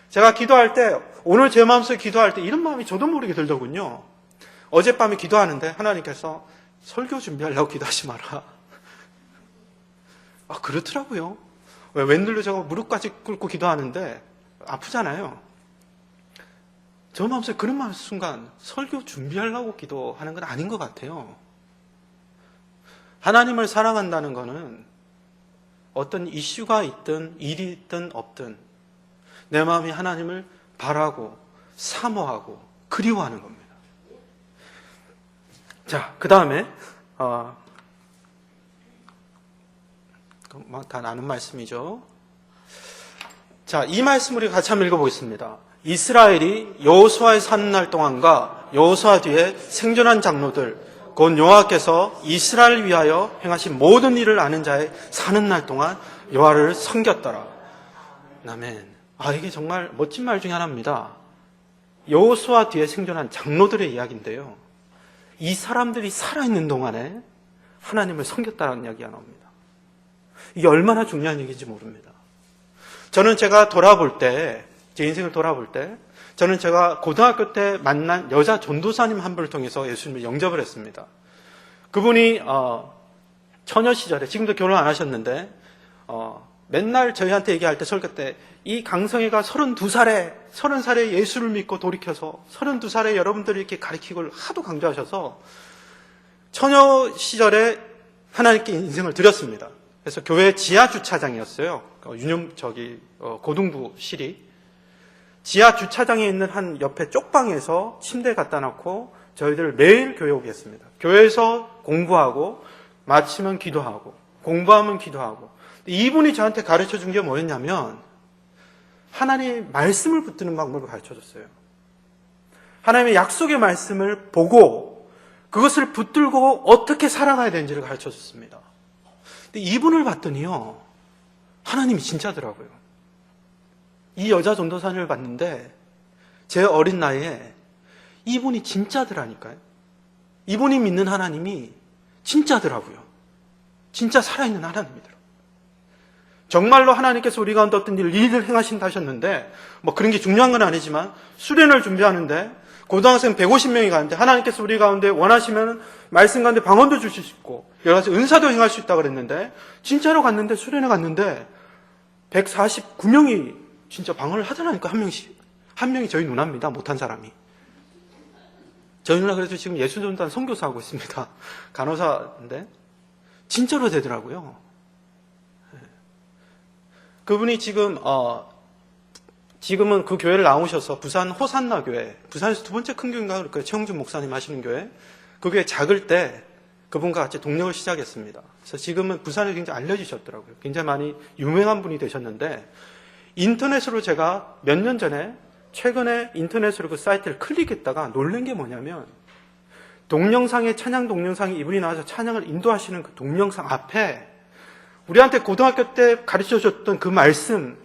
제가 기도할 때, 오늘 제 마음속에 기도할 때 이런 마음이 저도 모르게 들더군요. 어젯밤에 기도하는데 하나님께서 설교 준비하려고 기도하지 마라. 그렇더라고요. 웬일로 제가 무릎까지 꿇고 기도하는데 아프잖아요. 저 마음속에 그런 마음 순간 설교 준비하려고 기도하는 건 아닌 것 같아요. 하나님을 사랑한다는 것은 어떤 이슈가 있든 일이 있든 없든 내 마음이 하나님을 바라고 사모하고 그리워하는 겁니다. 자, 그 다음에 다 아는 말씀이죠. 자, 이 말씀을 우리 같이 한번 읽어보겠습니다. 이스라엘이 여호수아의 사는 날 동안과 여호수아 뒤에 생존한 장로들 곧 여호와께서 이스라엘을 위하여 행하신 모든 일을 아는 자의 사는 날 동안 여호와를 섬겼더라. 아멘. 이게 정말 멋진 말 중에 하나입니다. 여호수아 뒤에 생존한 장로들의 이야기인데요. 이 사람들이 살아있는 동안에 하나님을 섬겼다는 이야기가 나옵니다. 이게 얼마나 중요한 얘기인지 모릅니다. 저는 제가 돌아볼 때, 제 인생을 돌아볼 때, 저는 제가 고등학교 때 만난 여자 전도사님 한 분을 통해서 예수님을 영접을 했습니다. 그분이 처녀 시절에, 지금도 결혼 안 하셨는데 맨날 저희한테 얘기할 때 설교 때 이 강성애가 30살에 예수를 믿고 돌이켜서 32살에 여러분들이 이렇게 가르치고 하도 강조하셔서 처녀 시절에 하나님께 인생을 드렸습니다. 그래서 교회 지하 주차장이었어요. 고등부실이 지하 주차장에 있는 한 옆에 쪽방에서 침대 갖다 놓고 저희들 매일 교회 오게 했습니다. 교회에서 공부하고 마치면 기도하고 공부하면 기도하고. 이분이 저한테 가르쳐 준 게 뭐였냐면 하나님의 말씀을 붙드는 방법을 가르쳐 줬어요. 하나님의 약속의 말씀을 보고 그것을 붙들고 어떻게 살아가야 되는지를 가르쳐 줬습니다. 근데 이분을 봤더니요, 하나님이 진짜더라고요. 이 여자 전도사님을 봤는데 제 어린 나이에 이분이 진짜더라니까요. 이분이 믿는 하나님이 진짜더라고요. 진짜 살아있는 하나님이더라고요. 정말로 하나님께서 우리 가운데 어떤 일을 행하신다 하셨는데 그런 게 중요한 건 아니지만 수련을 준비하는데 고등학생 150명이 가는데 하나님께서 우리 가운데 원하시면 말씀 가운데 방언도 주실 수 있고 여러 가지 은사도 행할 수 있다고 그랬는데 진짜로 갔는데 수련회 갔는데 149명이 진짜 방언을 하더라니까. 한 명씩. 한 명이 저희 누나입니다. 못한 사람이. 저희 누나 그래도 지금 예수전단 선교사 하고 있습니다. 간호사인데 진짜로 되더라고요. 그분이 지금은 그 교회를 나오셔서 부산 호산나 교회, 부산에서 두 번째 큰 교회인가 그럴 거예요. 최영준 목사님 하시는 교회. 그 교회 작을 때 그분과 같이 동력을 시작했습니다. 그래서 지금은 부산에 굉장히 알려지셨더라고요. 굉장히 많이 유명한 분이 되셨는데 인터넷으로 제가 몇 년 전에 최근에 인터넷으로 그 사이트를 클릭했다가 놀란 게 뭐냐면 동영상에 찬양 동영상에 이분이 나와서 찬양을 인도하시는 그 동영상 앞에 우리한테 고등학교 때 가르쳐줬던 그 말씀,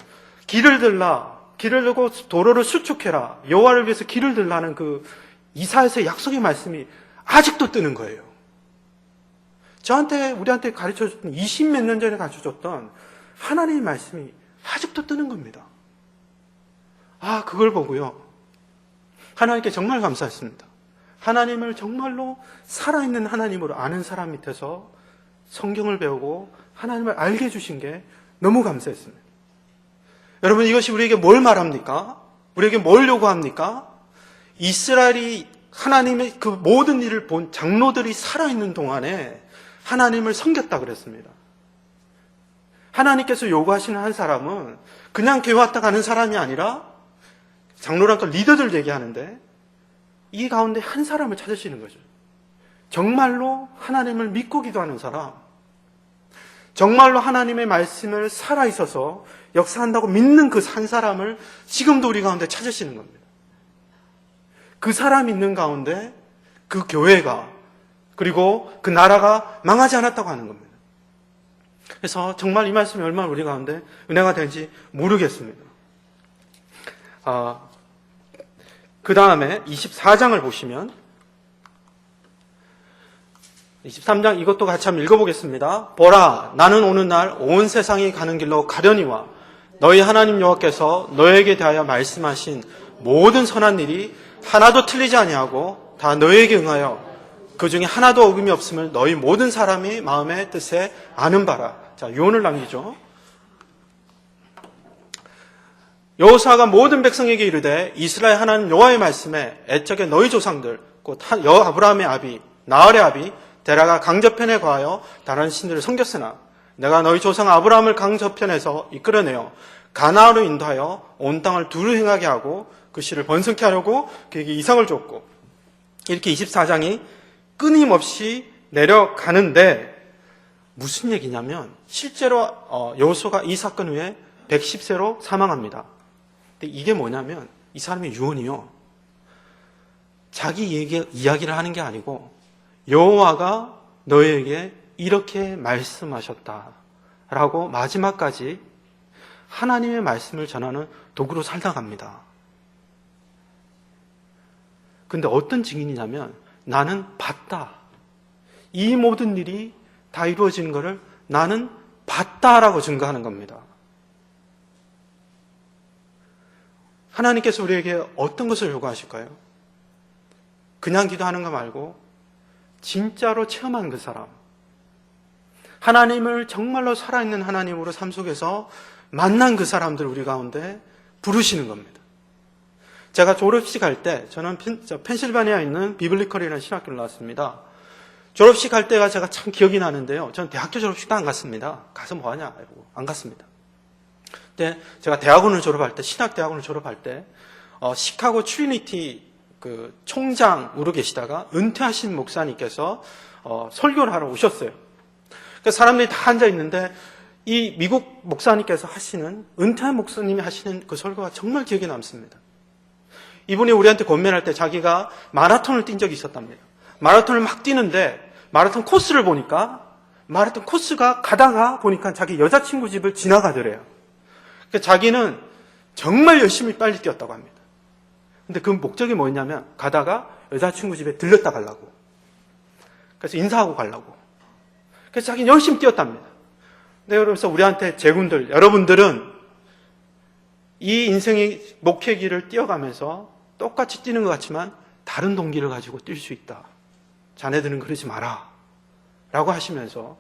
길을 들라, 길을 들고 도로를 수축해라, 여호와를 위해서 길을 들라는 그 이사야서의 약속의 말씀이 아직도 뜨는 거예요. 우리한테 가르쳐줬던 20몇 년 전에 가르쳐줬던 하나님의 말씀이 아직도 뜨는 겁니다. 그걸 보고요. 하나님께 정말 감사했습니다. 하나님을 정말로 살아있는 하나님으로 아는 사람 밑에서 성경을 배우고 하나님을 알게 해주신 게 너무 감사했습니다. 여러분, 이것이 우리에게 뭘 말합니까? 우리에게 뭘 요구합니까? 이스라엘이 하나님의 그 모든 일을 본 장로들이 살아있는 동안에 하나님을 섬겼다 그랬습니다. 하나님께서 요구하시는 한 사람은 그냥 교회 왔다 가는 사람이 아니라 장로랑 그 리더들 얘기하는데 이 가운데 한 사람을 찾으시는 거죠. 정말로 하나님을 믿고 기도하는 사람, 정말로 하나님의 말씀을 살아있어서 역사한다고 믿는 그 한 사람을 지금도 우리 가운데 찾으시는 겁니다. 그 사람 있는 가운데 그 교회가 그리고 그 나라가 망하지 않았다고 하는 겁니다. 그래서 정말 이 말씀이 얼마나 우리 가운데 은혜가 되는지 모르겠습니다. 그 다음에 24장을 보시면 23장 이것도 같이 한번 읽어보겠습니다. 보라, 나는 오는 날 온 세상이 가는 길로 가려니와 너희 하나님 여호와께서 너에게 대하여 말씀하신 모든 선한 일이 하나도 틀리지 아니하고 다 너에게 응하여 그 중에 하나도 어김이 없음을 너희 모든 사람이 마음의 뜻에 아는 바라. 자, 유언을 남기죠. 여호수아가 모든 백성에게 이르되 이스라엘 하나님 여호와의 말씀에 애적에 너희 조상들 곧 아브라함의 아비 나홀의 아비 데라가 강저편에 거하여 다른 신들을 섬겼으나 내가 너희 조상 아브라함을 강저편에서 이끌어내어 가나안으로 인도하여 온 땅을 두루 행하게 하고 그 씨를 번성케 하려고 그에게 이삭을 줬고 이렇게 24장이 끊임없이 내려가는데 무슨 얘기냐면 실제로 여호수아가 이 사건 후에 110세로 사망합니다. 근데 이게 뭐냐면 이 사람의 유언이요. 자기 이야기를 하는 게 아니고 여호와가 너에게 이렇게 말씀하셨다라고 마지막까지 하나님의 말씀을 전하는 도구로 살다갑니다. 근데 어떤 증인이냐면 나는 봤다. 이 모든 일이 다 이루어지는 것을 나는 봤다라고 증거하는 겁니다. 하나님께서 우리에게 어떤 것을 요구하실까요? 그냥 기도하는 거 말고 진짜로 체험한 그 사람, 하나님을 정말로 살아있는 하나님으로 삶 속에서 만난 그 사람들 우리 가운데 부르시는 겁니다. 제가 졸업식 할 때, 저는 펜실바니아에 있는 비블리컬이라는 신학교를 나왔습니다. 졸업식 할 때가 제가 참 기억이 나는데요. 저는 대학교 졸업식도 안 갔습니다. 가서 뭐하냐? 이러고 안 갔습니다. 근데 제가 대학원을 졸업할 때, 신학대학원을 졸업할 때, 시카고 트리니티 그 총장으로 계시다가 은퇴하신 목사님께서 설교를 하러 오셨어요. 그러니까 사람들이 다 앉아 있는데 이 미국 목사님께서 하시는 은퇴한 목사님이 하시는 그 설교가 정말 기억에 남습니다. 이분이 우리한테 권면할 때 자기가 마라톤을 뛴 적이 있었답니다. 마라톤을 막 뛰는데 마라톤 코스를 보니까 마라톤 코스가 가다가 보니까 자기 여자친구 집을 지나가더래요. 그러니까 자기는 정말 열심히 빨리 뛰었다고 합니다. 근데 그 목적이 뭐였냐면 가다가 여자친구 집에 들렸다 가려고. 그래서 인사하고 가려고. 그래서 자기는 열심히 뛰었답니다. 근데 그러면서 우리한테 제군들, 여러분들은 이 인생의 목회 길을 뛰어가면서 똑같이 뛰는 것 같지만 다른 동기를 가지고 뛸 수 있다. 자네들은 그러지 마라. 라고 하시면서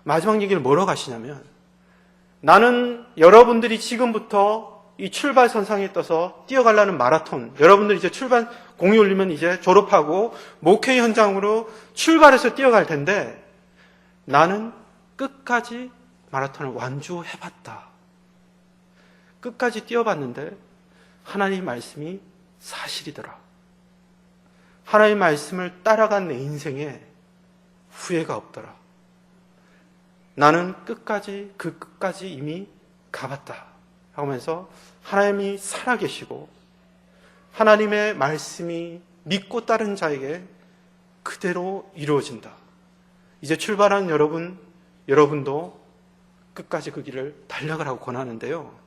마지막 얘기를 뭐라고 하시냐면 나는 여러분들이 지금부터 이 출발선상에 떠서 뛰어가려는 마라톤, 여러분들 이제 출발 공이 울리면 이제 졸업하고 목회 현장으로 출발해서 뛰어갈 텐데 나는 끝까지 마라톤을 완주해봤다. 끝까지 뛰어봤는데 하나님의 말씀이 사실이더라. 하나님의 말씀을 따라간 내 인생에 후회가 없더라. 나는 그 끝까지 이미 가봤다. 하면서 하나님이 살아계시고 하나님의 말씀이 믿고 따른 자에게 그대로 이루어진다. 이제 출발한 여러분도 끝까지 그 길을 달려가라고 권하는데요.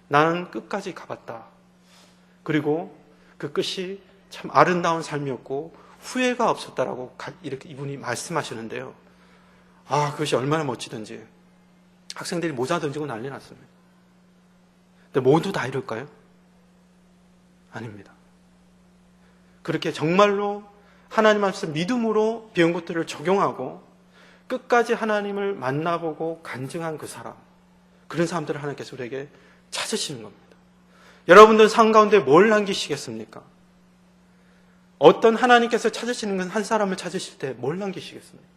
나는 끝까지 가봤다. 그리고 그 끝이 참 아름다운 삶이었고 후회가 없었다라고 이렇게 이분이 말씀하시는데요. 그것이 얼마나 멋지든지 학생들이 모자 던지고 난리 났습니다. 근데 모두 다 이럴까요? 아닙니다. 그렇게 정말로 하나님 앞에서 믿음으로 배운 것들을 적용하고 끝까지 하나님을 만나보고 간증한 그 사람, 그런 사람들을 하나님께서 우리에게 찾으시는 겁니다. 여러분들 삶 가운데 뭘 남기시겠습니까? 어떤 하나님께서 찾으시는 건 한 사람을 찾으실 때 뭘 남기시겠습니까?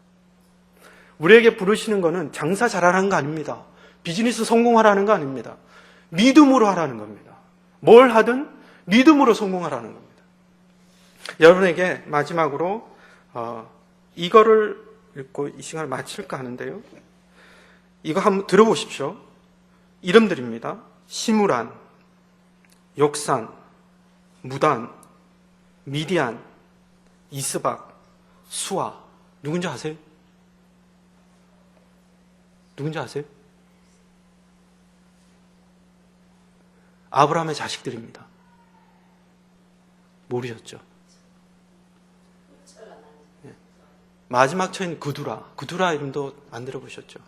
우리에게 부르시는 것은 장사 잘하라는 거 아닙니다. 비즈니스 성공하라는 거 아닙니다. 믿음으로 하라는 겁니다. 뭘 하든 믿음으로 성공하라는 겁니다. 여러분에게 마지막으로 이거를 읽고 이 시간을 마칠까 하는데요. 이거 한번 들어보십시오. 이름들입니다. 시므란, 욕산, 무단, 미디안, 이스박, 수아. 누군지 아세요? 누군지 아세요? 아브라함의 자식들입니다. 모르셨죠? 예. 마지막 처인 그두라 이름도 안 들어보셨죠?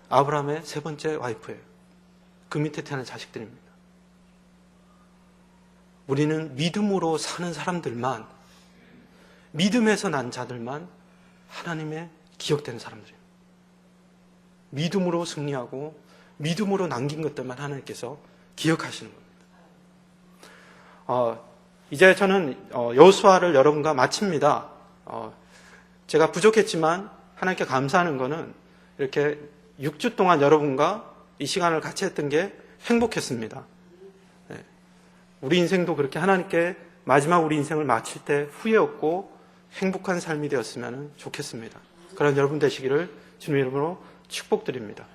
아브라함의 세 번째 와이프예요. 그 밑에 태어난 자식들입니다. 우리는 믿음으로 사는 사람들만, 믿음에서 난 자들만 하나님의 기억되는 사람들이에요. 믿음으로 승리하고 믿음으로 남긴 것들만 하나님께서 기억하시는 겁니다. 이제 저는 여호수아를 여러분과 마칩니다. 제가 부족했지만 하나님께 감사하는 것은 이렇게 6주 동안 여러분과 이 시간을 같이 했던 게 행복했습니다. 네. 우리 인생도 그렇게 하나님께 마지막 우리 인생을 마칠 때 후회 없고 행복한 삶이 되었으면 좋겠습니다. 그런 여러분 되시기를 주님 이름으로 축복드립니다.